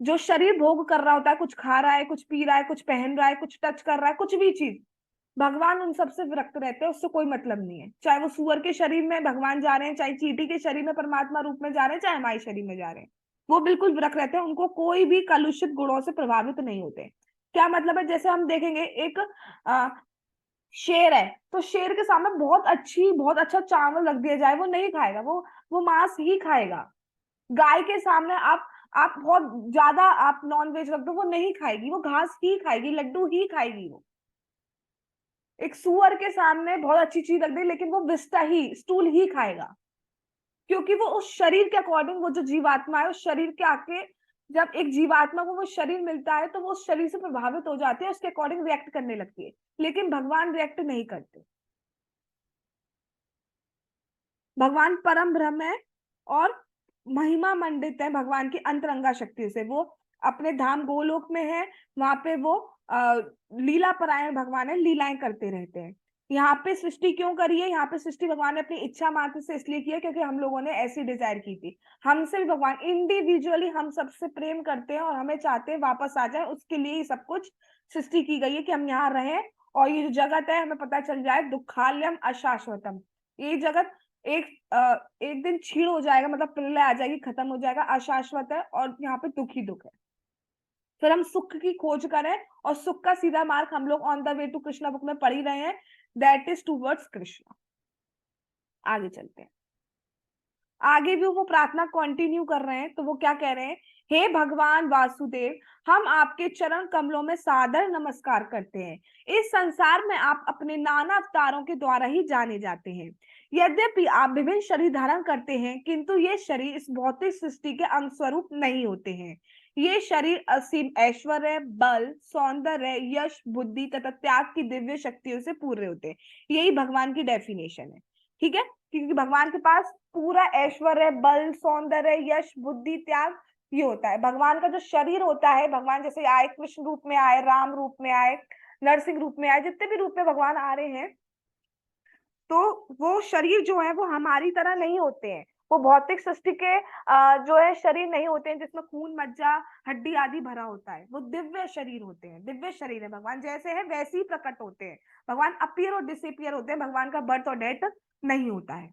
Speaker 1: जो शरीर भोग कर रहा होता है, कुछ खा रहा है, कुछ पी रहा है, कुछ पहन रहा है, कुछ टच कर रहा है, कुछ भी चीज, भगवान उन सबसे विरक्त रहते हैं, उससे कोई मतलब नहीं है। चाहे वो सुअर के शरीर में भगवान जा रहे हैं, चाहे चींटी के शरीर में परमात्मा रूप में जा रहे हैं, चाहे हमारे शरीर में जा रहे हैं, वो बिल्कुल विरक्त रहते हैं, उनको कोई भी कलुषित गुणों से प्रभावित नहीं होते। क्या मतलब है? जैसे हम देखेंगे एक शेर है, तो शेर के सामने बहुत अच्छा चावल रख दिया जाए, वो नहीं खाएगा, वो मांस ही खाएगा। गाय के सामने आप बहुत ज्यादा आप नॉन वेज रख दो, वो नहीं खाएगी, वो घास ही खाएगी, लड्डू ही खाएगी। वो एक सुअर के सामने बहुत अच्छी चीज रख दे लेकिन वो विस्टा ही, स्टूल ही खाएगा, क्योंकि वो उस शरीर के अकॉर्डिंग, वो जो जीवात्मा है उस शरीर के आके, जब एक जीवात्मा को वो शरीर मिलता है तो वो उस शरीर से प्रभावित हो जाती है, उसके अकॉर्डिंग रिएक्ट करने लगती है। लेकिन भगवान रिएक्ट नहीं करते। भगवान परम ब्रह्म है और महिमा मंडित है भगवान की अंतरंगा शक्ति से। वो अपने धाम गोलोक में है, वहां पे वो लीला परायण भगवान है, लीलाएं करते रहते हैं। यहाँ पे सृष्टि क्यों करी है? यहाँ पे सृष्टि भगवान ने अपनी इच्छा मात्र से इसलिए की है क्योंकि हम लोगों ने ऐसी डिजायर की थी। हमसे भी भगवान इंडिविजुअली हम सबसे प्रेम करते हैं और हमें चाहते हैं वापस आ जाए, उसके लिए ही सब कुछ सृष्टि की गई है कि हम यहाँ रहें और ये जो जगत है हमें पता चल जाए दुखालयम अशाश्वतम। ये जगत एक दिन क्षीण हो जाएगा, मतलब प्रलय आ जाएगी, खत्म हो जाएगा, अशाश्वत है और यहाँ पे दुख ही दुख है। फिर हम सुख की खोज करें और सुख का सीधा मार्ग हम लोग on the way to Krishna book में पढ़ ही रहे हैं, दैट इज टूवर्ड्स कृष्णा। आगे चलते हैं, आगे भी वो प्रार्थना कंटिन्यू कर रहे हैं। तो वो क्या कह रहे हैं? हे भगवान वासुदेव, हम आपके चरण कमलों में सादर नमस्कार करते हैं। इस संसार में आप अपने नाना अवतारों के द्वारा ही जाने जाते हैं। यद्यपि आप विभिन्न शरीर धारण करते हैं, किंतु ये शरीर इस भौतिक सृष्टि के अंग स्वरूप नहीं होते हैं। ये शरीर असीम ऐश्वर्य, बल, सौंदर्य, यश, बुद्धि तथा त्याग की दिव्य शक्तियों से पूरे होते हैं। यही भगवान की डेफिनेशन है। ठीक है, क्योंकि भगवान के पास पूरा ऐश्वर्य, बल, सौंदर्य, यश, बुद्धि, त्याग, ये होता है। भगवान का जो शरीर होता है, भगवान जैसे आए, कृष्ण रूप में आए, राम रूप में आए, नरसिंह रूप में आए, जितने भी रूप में भगवान आ रहे हैं, तो वो शरीर जो है वो हमारी तरह नहीं होते हैं। वो भौतिक सृष्टि के जो है शरीर नहीं होते हैं जिसमें खून मज्जा हड्डी आदि भरा होता है। वो दिव्य शरीर होते हैं, दिव्य शरीर है। भगवान जैसे है वैसे ही प्रकट होते हैं। भगवान अपीयर और डिसअपियर होते हैं। भगवान का बर्थ और डेथ नहीं होता है।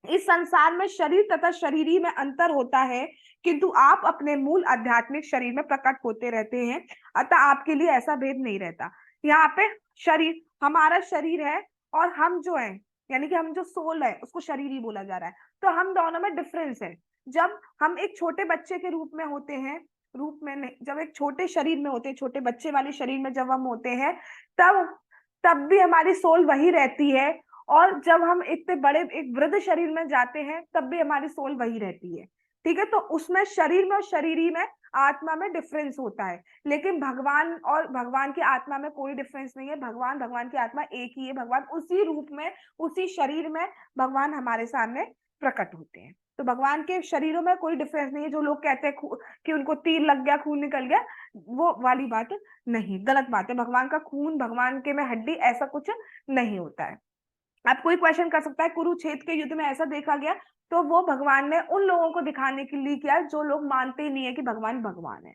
Speaker 1: इस संसार में शरीर तथा शरीरी में अंतर होता है, किंतु आप अपने मूल आध्यात्मिक शरीर में प्रकट होते रहते हैं, अतः आपके लिए ऐसा भेद नहीं रहता। यहाँ पे शरीर हमारा शरीर है, और हम जो है यानी कि हम जो सोल है उसको शरीर ही बोला जा रहा है। तो हम दोनों में डिफरेंस है। जब हम एक छोटे बच्चे के रूप में होते हैं, रूप में नहीं, जब एक छोटे शरीर में होते हैं, छोटे बच्चे वाले शरीर में जब हम होते हैं, तब तब भी हमारी सोल वही रहती है। और जब हम इतने बड़े एक वृद्ध शरीर में जाते हैं तब भी हमारी सोल वही रहती है। ठीक है, तो उसमें शरीर में और शरीरी में, आत्मा में डिफरेंस होता है। लेकिन भगवान और भगवान की आत्मा में कोई डिफरेंस नहीं है। भगवान, भगवान की आत्मा एक ही है। भगवान उसी रूप में, उसी शरीर में भगवान हमारे सामने प्रकट होते हैं। तो भगवान के शरीरों में कोई डिफरेंस नहीं है। जो लोग कहते हैं कि उनको तीर लग गया, खून निकल गया, वो वाली बात नहीं, गलत बात है। भगवान का खून, भगवान के में हड्डी, ऐसा कुछ नहीं होता है। अब कोई क्वेश्चन कर सकता है कुरुक्षेत्र के युद्ध में ऐसा देखा गया, तो वो भगवान ने उन लोगों को दिखाने के लिए किया जो लोग मानते ही नहीं है कि भगवान भगवान है।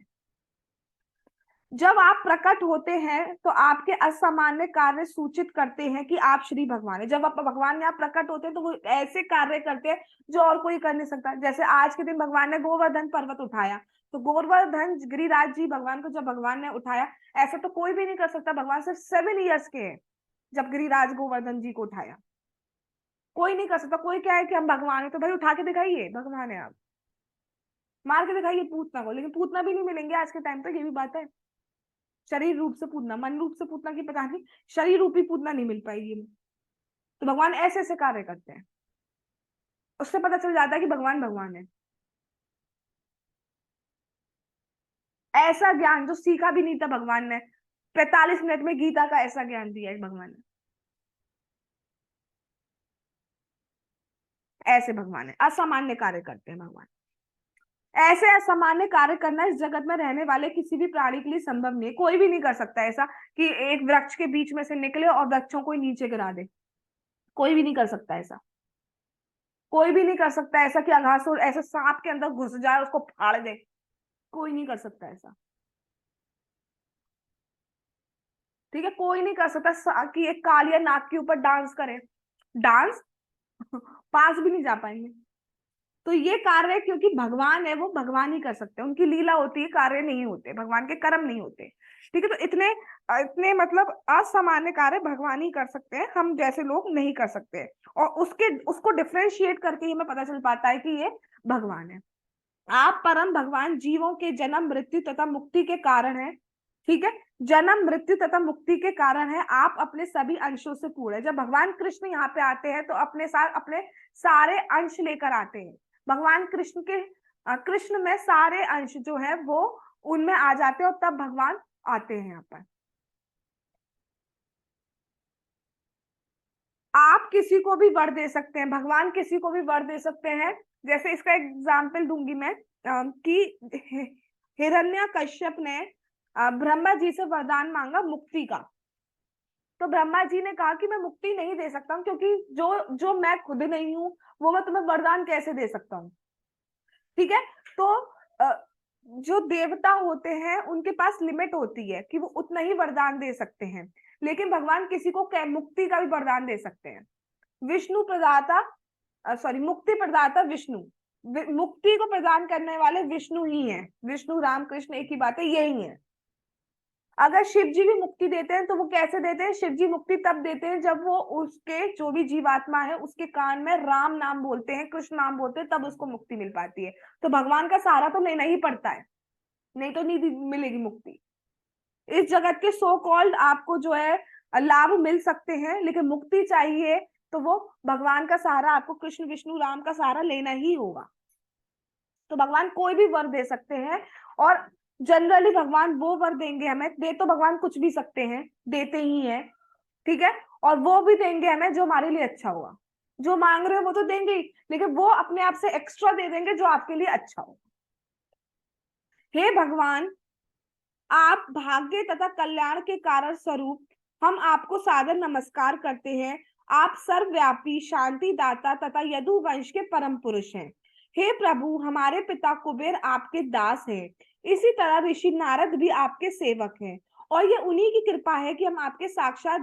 Speaker 1: जब आप प्रकट होते हैं तो आपके असामान्य कार्य सूचित करते हैं कि आप श्री भगवान है। जब आप भगवान यहाँ प्रकट होते हैं तो वो ऐसे कार्य करते हैं जो और कोई कर नहीं सकता। जैसे आज के दिन भगवान ने गोवर्धन पर्वत उठाया, तो गोवर्धन गिरिराज जी भगवान को जब भगवान ने उठाया, ऐसा तो कोई भी नहीं कर सकता। भगवान सिर्फ 7 ईयर्स के हैं जब गिरिराज गोवर्धन जी को उठाया, कोई नहीं कर सकता। कोई क्या है कि हम भगवान है, तो भाई उठा के दिखाइए भगवान है आप, मार के दिखाइए पूतना को। लेकिन पूतना भी नहीं मिलेंगे आज के टाइम पे, ये भी बात है। शरीर रूप से पूतना, मन रूप से पूतना की पता नहीं, शरीर रूपी पूतना नहीं मिल पाएगी। तो भगवान ऐसे ऐसे कार्य करते हैं, उससे पता चल जाता है कि भगवान भगवान है। ऐसा ज्ञान जो सीखा भी नहीं था भगवान ने, 45 मिनट में गीता का ऐसा ज्ञान दिया है भगवान ने। ऐसे भगवान है, असामान्य कार्य करते हैं भगवान। ऐसे असामान्य कार्य करना इस जगत में रहने वाले किसी भी प्राणी के लिए संभव नहीं है। कोई भी नहीं कर सकता ऐसा कि एक वृक्ष के बीच में से निकले और वृक्षों को नीचे गिरा दे। कोई भी नहीं कर सकता ऐसा। कोई भी नहीं कर सकता ऐसा कि अघासुर ऐसे सांप के अंदर घुस जाए, उसको फाड़ दे। कोई नहीं कर सकता ऐसा। ठीक है, कोई नहीं कर सकता कि एक कालिया नाक के ऊपर डांस करे। डांस पास भी नहीं जा पाएंगे। तो ये कार्य क्योंकि भगवान है, वो भगवान ही कर सकते हैं। उनकी लीला होती है, कार्य नहीं होते, भगवान के कर्म नहीं होते। ठीक है, तो इतने इतने मतलब असामान्य कार्य भगवान ही कर सकते हैं, हम जैसे लोग नहीं कर सकते। और उसको डिफरेंशिएट करके ही हमें पता चल पाता है कि ये भगवान है। आप परम भगवान जीवों के जन्म मृत्यु तथा मुक्ति के कारण है। ठीक है, जन्म मृत्यु तथा मुक्ति के कारण है। आप अपने सभी अंशों से पूर्ण है। जब भगवान कृष्ण यहाँ पे आते हैं तो अपने साथ अपने सारे अंश लेकर आते हैं। भगवान कृष्ण में सारे अंश जो है वो उनमें आ जाते हैं, और तब भगवान आते हैं यहाँ पर। आप किसी को भी वर दे सकते हैं, भगवान किसी को भी वर दे सकते हैं। जैसे इसका एग्जाम्पल दूंगी मैं कि हिरण्यकश्यप ने ब्रह्मा जी से वरदान मांगा मुक्ति का। तो ब्रह्मा जी ने कहा कि मैं मुक्ति नहीं दे सकता हूँ, क्योंकि जो जो मैं खुद नहीं हूँ वो मैं तुम्हें वरदान कैसे दे सकता हूँ। ठीक है, तो जो देवता होते हैं उनके पास लिमिट होती है कि वो उतना ही वरदान दे सकते हैं। लेकिन भगवान किसी को मुक्ति का भी वरदान दे सकते हैं। विष्णु प्रदाता, सॉरी, मुक्ति प्रदाता विष्णु, मुक्ति को प्रदान करने वाले विष्णु ही हैं। विष्णु राम कृष्ण एक ही बात है, यही है। अगर शिव जी भी मुक्ति देते हैं तो वो कैसे देते हैं? शिव जी मुक्ति तब देते हैं जब वो उसके जो भी जीवात्मा है उसके कान में राम नाम बोलते हैं, कृष्ण नाम बोलते हैं, तब उसको मुक्ति मिल पाती है। तो भगवान का सहारा तो लेना ही पड़ता है, नहीं तो नहीं मिलेगी मुक्ति। इस जगत के सो कॉल्ड आपको जो है लाभ मिल सकते हैं, लेकिन मुक्ति चाहिए तो वो भगवान का सहारा, आपको कृष्ण विष्णु राम का सहारा लेना ही होगा। तो भगवान कोई भी वर दे सकते हैं, और जनरली भगवान वो वर देंगे हमें, दे तो भगवान कुछ भी सकते हैं, देते ही हैं। ठीक है, और वो भी देंगे हमें जो हमारे लिए अच्छा होगा। जो मांग रहे हो वो तो देंगे ही, लेकिन वो अपने आप से एक्स्ट्रा दे देंगे जो आपके लिए अच्छा हो। हे भगवान, आप भाग्य तथा कल्याण के कारण स्वरूप हम आपको सादर नमस्कार करते हैं। आप सर्वव्यापी, शांति दाता तथा यदु वंश के परम पुरुष हैं। हे प्रभु, हमारे पिता कुबेर आपके दास हैं। इसी तरह ऋषि नारद भी आपके सेवक हैं, और ये उन्हीं की कृपा है कि हमें आपके साक्षात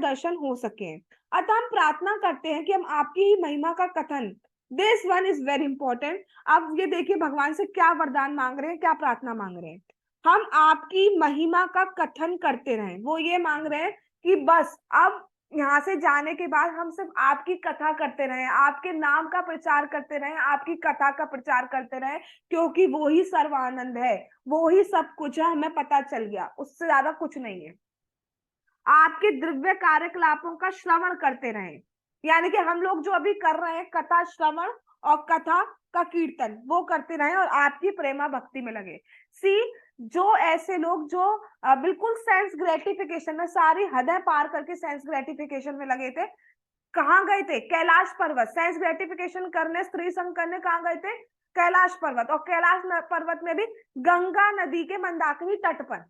Speaker 1: दर्शन हो सके। अतः हम प्रार्थना करते हैं कि हम आपकी ही महिमा का कथन, this one is very important. अब ये देखिए भगवान से क्या वरदान मांग रहे हैं, क्या प्रार्थना मांग रहे हैं। हम आपकी महिमा का कथन करते रहें। वो ये मांग रहे हैं कि बस अब यहाँ से जाने के बाद हम सिर्फ आपकी कथा करते रहें, आपके नाम का प्रचार करते रहें, आपकी कथा का प्रचार करते रहें, क्योंकि वो ही सर्वानंद है, वो ही सब कुछ है। हमें पता चल गया, उससे ज्यादा कुछ नहीं है। आपके दिव्य कार्यकलापों का श्रवण करते रहें, यानी कि हम लोग जो अभी कर रहे हैं कथा श्रवण और कथा का कीर्तन, वो करते रहें और आपकी प्रेमा भक्ति में लगे। सी, जो ऐसे लोग जो बिल्कुल सेंस ग्रेटिफिकेशन में, सारी हदें पार करके सेंस ग्रेटिफिकेशन में लगे थे, कहाँ गए थे? कैलाश पर्वत। सेंस ग्रेटिफिकेशन करने, स्त्री संग करने कहाँ गए थे? कैलाश पर्वत। और कैलाश पर्वत में भी गंगा नदी के मंदाकिनी तट पर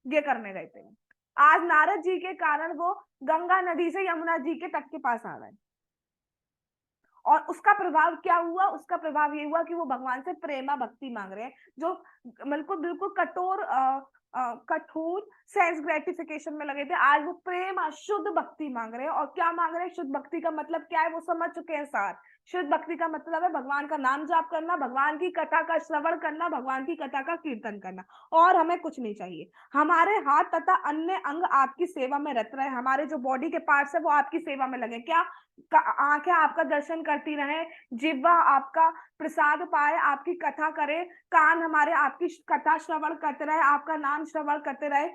Speaker 1: ये करने गए थे। आज नारद जी के कारण वो गंगा नदी से यमुना जी के तट के पास आ गए, और उसका प्रभाव क्या हुआ? उसका प्रभाव ये हुआ कि वो भगवान से प्रेमा भक्ति मांग रहे हैं, जो बिल्कुल बिल्कुल कठोर सेंस ग्रेटिफिकेशन में लगे थे। आज वो प्रेम शुद्ध भक्ति मांग रहे हैं। और क्या मांग रहे हैं? शुद्ध भक्ति का मतलब क्या है वो समझ चुके हैं सार। शुद्ध भक्ति का मतलब है भगवान का नाम जाप करना, भगवान की कथा का श्रवण करना, भगवान की कथा का कीर्तन करना, और हमें कुछ नहीं चाहिए। हमारे हाथ तथा अन्य अंग आपकी सेवा में रत रहे, हमारे जो बॉडी के पार्ट्स है वो आपकी सेवा में लगे। क्या? आंखें आपका दर्शन करती रहे, जिह्वा आपका प्रसाद पाए, आपकी कथा करे, कान हमारे आपकी कथा श्रवण करते रहे, आपका नाम श्रवण करते रहे,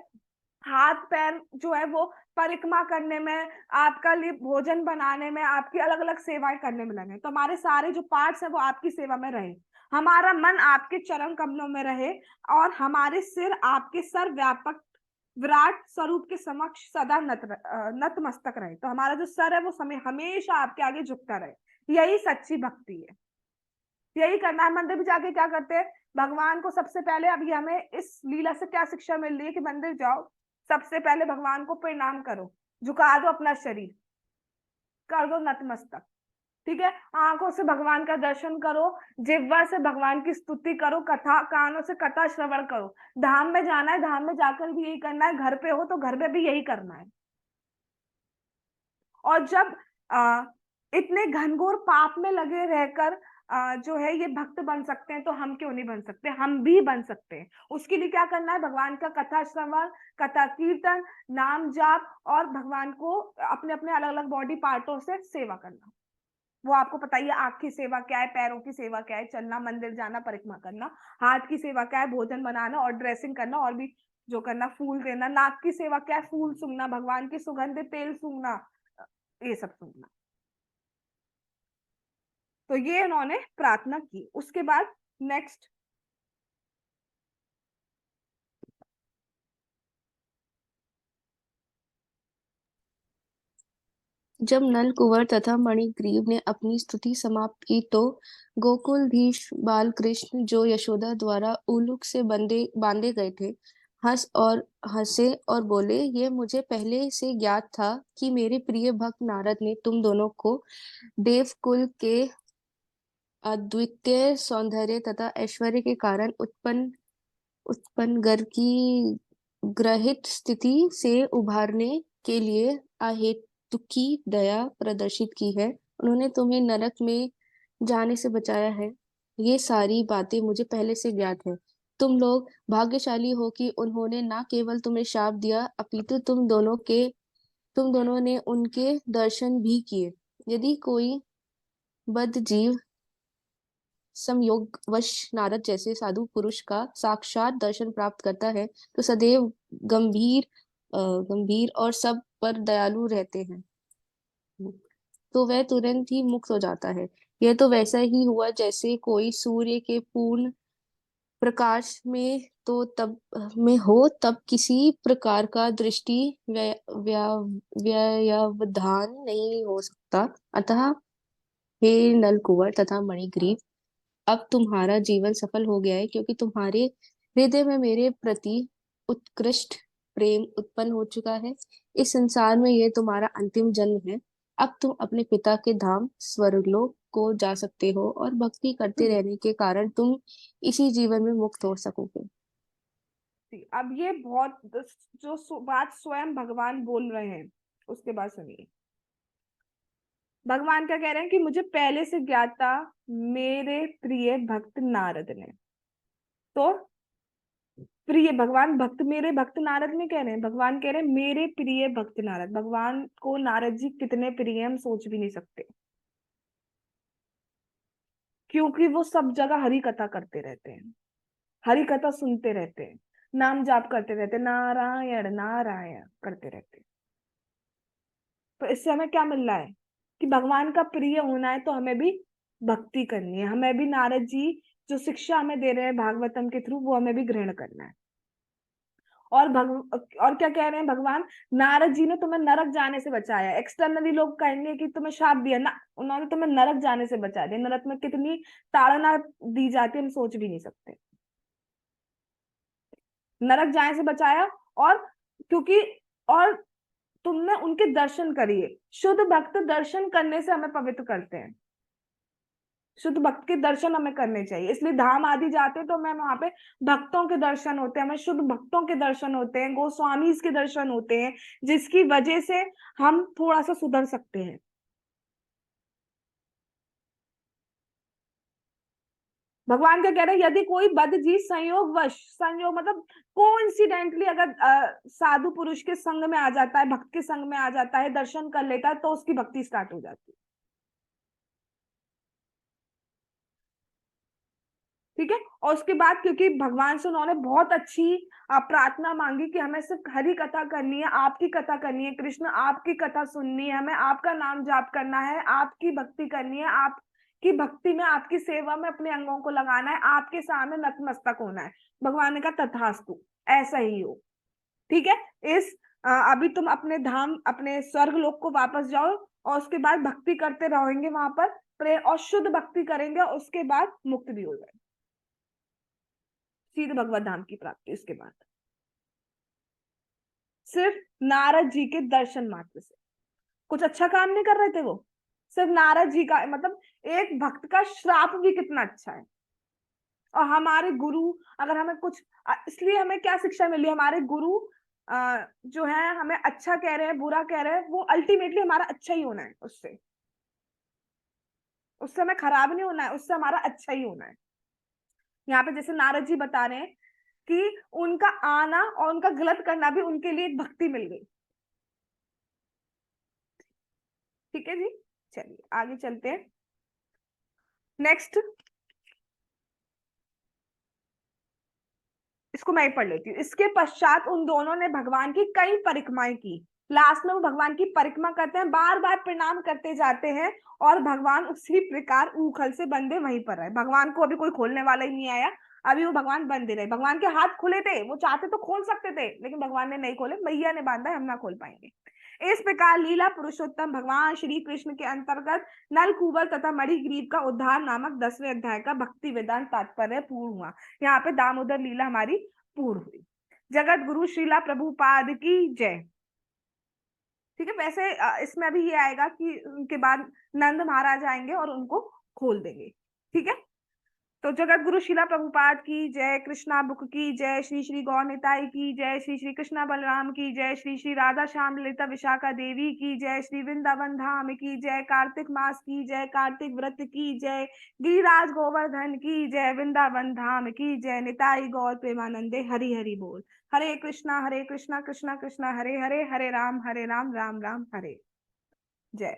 Speaker 1: हाथ पैर जो है वो परिक्रमा करने में, आपका लिए भोजन बनाने में, आपकी अलग अलग सेवाएं करने में लगे। तो हमारे सारे जो पार्ट्स है वो आपकी सेवा में रहे, हमारा मन आपके चरण कमलों में रहे, और हमारे सिर आपके सर्वव्यापक विराट स्वरूप के समक्ष सदा नतमस्तक रहे। तो हमारा जो सर है वो समय हमेशा आपके आगे झुकता रहे। यही सच्ची भक्ति है, यही करना है। मंदिर भी जाके क्या करते हैं? भगवान को सबसे पहले, अभी हमें इस लीला से क्या शिक्षा मिल रही है कि मंदिर जाओ, सबसे पहले भगवान को प्रणाम करो, झुका दो अपना शरीर, कर दो नतमस्तक, ठीक है। आंखों से भगवान का दर्शन करो, जिह्वा से भगवान की स्तुति करो, कथा कानों से कथा श्रवण करो। धाम में जाना है, धाम में जाकर भी यही करना है, घर पे हो तो घर में भी यही करना है। और जब इतने घनघोर पाप में लगे रहकर जो है ये भक्त बन सकते हैं, तो हम क्यों नहीं बन सकते? हम भी बन सकते हैं। उसके लिए क्या करना है? भगवान का कथा श्रवण, कथा कीर्तन, नाम जाप, और भगवान को अपने अपने अलग अलग बॉडी पार्टों से सेवा करना। वो आपको पता ही है, आँख की सेवा क्या है, पैरों की सेवा क्या है, चलना, मंदिर जाना, परिक्रमा करना। हाथ की सेवा क्या है? भोजन बनाना और ड्रेसिंग करना, और भी जो करना, फूल देना। नाक की सेवा क्या है? फूल सूंघना, भगवान की सुगंधित तेल सूंघना, ये सब सूंघना। तो ये उन्होंने प्रार्थना की। उसके बाद नेक्स्ट,
Speaker 2: जब नल कुंवर तथा मणिग्रीव ने अपनी स्तुति समाप्त की तो गोकुलधीश बालकृष्ण, जो यशोदा द्वारा उलूक से बांधे गए थे, हंसे और बोले, ये मुझे पहले से ज्ञात था कि मेरे प्रिय भक्त नारद ने तुम दोनों को देवकुल के अद्वितीय सौंदर्य तथा ऐश्वर्य के कारण उत्पन्न गर्भ की ग्रहित स्थिति से उभारने के लिए अहेतुकी दया प्रदर्शित की है। उन्होंने तुम्हें नरक में जाने से बचाया है। ये सारी बातें मुझे पहले से ज्ञात है। तुम लोग भाग्यशाली हो कि उन्होंने न केवल तुम्हें शाप दिया, अपितु तुम दोनों ने उनके दर्शन भी किए। यदि कोई बद्ध जीव संयोगवश नारद जैसे साधु पुरुष का साक्षात दर्शन प्राप्त करता है तो सदैव गंभीर और सब पर दयालु रहते हैं, तो वह तुरंत ही मुक्त हो जाता है। यह तो वैसा ही हुआ जैसे कोई सूर्य के पूर्ण प्रकाश तब किसी प्रकार का दृष्टि व्यवधान नहीं हो सकता। अतः हे नलकुंवर तथा मणिग्रीव, अब तुम्हारा जीवन सफल हो गया है, क्योंकि तुम्हारे हृदय में मेरे प्रति उत्कृष्ट प्रेम उत्पन्न हो चुका है। इस संसार में ये तुम्हारा अंतिम जन्म है। अब तुम अपने पिता के धाम स्वर्गलोक को जा सकते हो, और भक्ति करते रहने के कारण तुम इसी जीवन में मुक्त हो सकोगे।
Speaker 1: अब ये बहुत बात स्वयं भगवान बोल रहे हैं, उसके बाद सुनिए। भगवान क्या कह रहे हैं कि मुझे पहले से ज्ञात था मेरे प्रिय भक्त नारद ने। तो प्रिय भगवान भक्त, मेरे भक्त नारद में कह रहे हैं, भगवान कह रहे हैं मेरे प्रिय भक्त नारद। भगवान को नारद जी कितने प्रिय हम सोच भी नहीं सकते, क्योंकि वो सब जगह हरि कथा करते रहते हैं, हरि कथा सुनते रहते हैं, नाम जाप करते रहते हैं, नारायण नारायण करते रहते हैं। तो इससे हमें क्या मिल रहा है कि भगवान का प्रिय होना है तो हमें भी भक्ति करनी है, हमें भी नारद जी जो शिक्षा हमें दे रहे हैं भागवतम के थ्रू वो हमें भी ग्रहण करना है। और और क्या कह रहे हैं भगवान, नारद जी ने तुम्हें नरक जाने से बचाया। एक्सटर्नली लोग कहेंगे कि तुम्हें शाप दिया ना, उन्होंने तुम्हें नरक जाने से बचा दिया। नरक में कितनी ताड़ना दी जाती है हम सोच भी नहीं सकते। नरक जाने से बचाया, और क्योंकि और तुमने उनके दर्शन करिए। शुद्ध भक्त दर्शन करने से हमें पवित्र करते हैं, शुद्ध भक्त के दर्शन हमें करने चाहिए। इसलिए धाम आदि जाते हैं तो हमें वहां पे भक्तों के दर्शन होते हैं, हमें शुद्ध भक्तों के दर्शन होते हैं, गोस्वामी के दर्शन होते हैं, जिसकी वजह से हम थोड़ा सा सुधर सकते हैं। भगवान क्या कह रहे हैं, यदि कोई बद्धजीव संयोग मतलब कोइंसिडेंटली अगर साधु पुरुष के संग में आ जाता है, भक्त के संग में आ जाता है, दर्शन कर लेता है, तो उसकी भक्ति स्टार्ट हो जाती है। ठीक है। और उसके बाद क्योंकि भगवान से उन्होंने बहुत अच्छी प्रार्थना मांगी कि हमें सिर्फ हरि कथा करनी है, आपकी कथा करनी है, कृष्ण आपकी कथा सुननी है, हमें आपका नाम जाप करना है, आपकी भक्ति करनी है, आपकी भक्ति में आपकी सेवा में अपने अंगों को लगाना है, आपके सामने नतमस्तक होना है। भगवान ने कहा तथास्तु, ऐसा ही हो। ठीक है। इस अभी तुम अपने धाम अपने स्वर्ग लोक को वापस जाओ, और उसके बाद भक्ति करते रहेंगे वहां पर, प्रेम और शुद्ध भक्ति करेंगे, और उसके बाद मुक्त भी हो जाए, सीधे भगवत धाम की प्राप्ति। उसके बाद सिर्फ नारद जी के दर्शन मात्र से, कुछ अच्छा काम नहीं कर रहे थे वो, सिर्फ नारद जी का, मतलब एक भक्त का श्राप भी कितना अच्छा है। और हमारे गुरु अगर हमें कुछ, इसलिए हमें क्या शिक्षा मिली, हमारे गुरु जो है हमें अच्छा कह रहे हैं बुरा कह रहे हैं, वो अल्टीमेटली हमारा अच्छा ही होना है, उससे हमें खराब नहीं होना है, उससे हमारा अच्छा ही होना है। यहाँ पे जैसे नारद जी बता रहे हैं कि उनका आना और उनका गलत करना भी उनके लिए एक भक्ति मिल गई। ठीक है जी, चलिए आगे चलते हैं। नेक्स्ट इसको मैं ही पढ़ लेती हूँ। इसके पश्चात उन दोनों ने भगवान की कई परिक्रमाएं की। लास्ट में वो भगवान की परिक्रमा करते हैं, बार बार प्रणाम करते जाते हैं, और भगवान उसी प्रकार ऊखल से बंधे वहीं पर रहे। भगवान को अभी कोई खोलने वाला ही नहीं आया, अभी वो भगवान बंधे रहे। भगवान के हाथ खुले थे, वो चाहते तो खोल सकते थे, लेकिन भगवान ने नहीं खोले, मैया ने बांधा है, हम ना खोल पाएंगे। इस प्रकार लीला पुरुषोत्तम भगवान श्री कृष्ण के अंतर्गत नलकूबर तथा मणिग्रीव का उद्धार नामक 10वें अध्याय का भक्ति वेदांत तात्पर्य पूर्ण हुआ। यहाँ पे दामोदर लीला हमारी पूर्ण हुई। जगत गुरु श्रीला प्रभुपाद की जय। ठीक है। वैसे इसमें अभी ये आएगा कि उनके बाद नंद महाराज आएंगे और उनको खोल देंगे। ठीक है। तो जगत गुरु शिला प्रभुपाद की जय, कृष्णा बुक की जय, श्री श्री गौर निताई की जय, श्री श्री कृष्णा बलराम की जय, श्री श्री राधा श्याम ललिता विशाखा देवी की जय, श्री वृंदावन धाम की जय, कार्तिक मास की जय, कार्तिक व्रत की जय, गिरिराज गोवर्धन की जय, वृंदावन धाम की जय, निताई गौर प्रेमानंदे, हरि हरि बोल। हरे कृष्णा कृष्णा कृष्णा हरे हरे, हरे राम राम राम हरे। जय।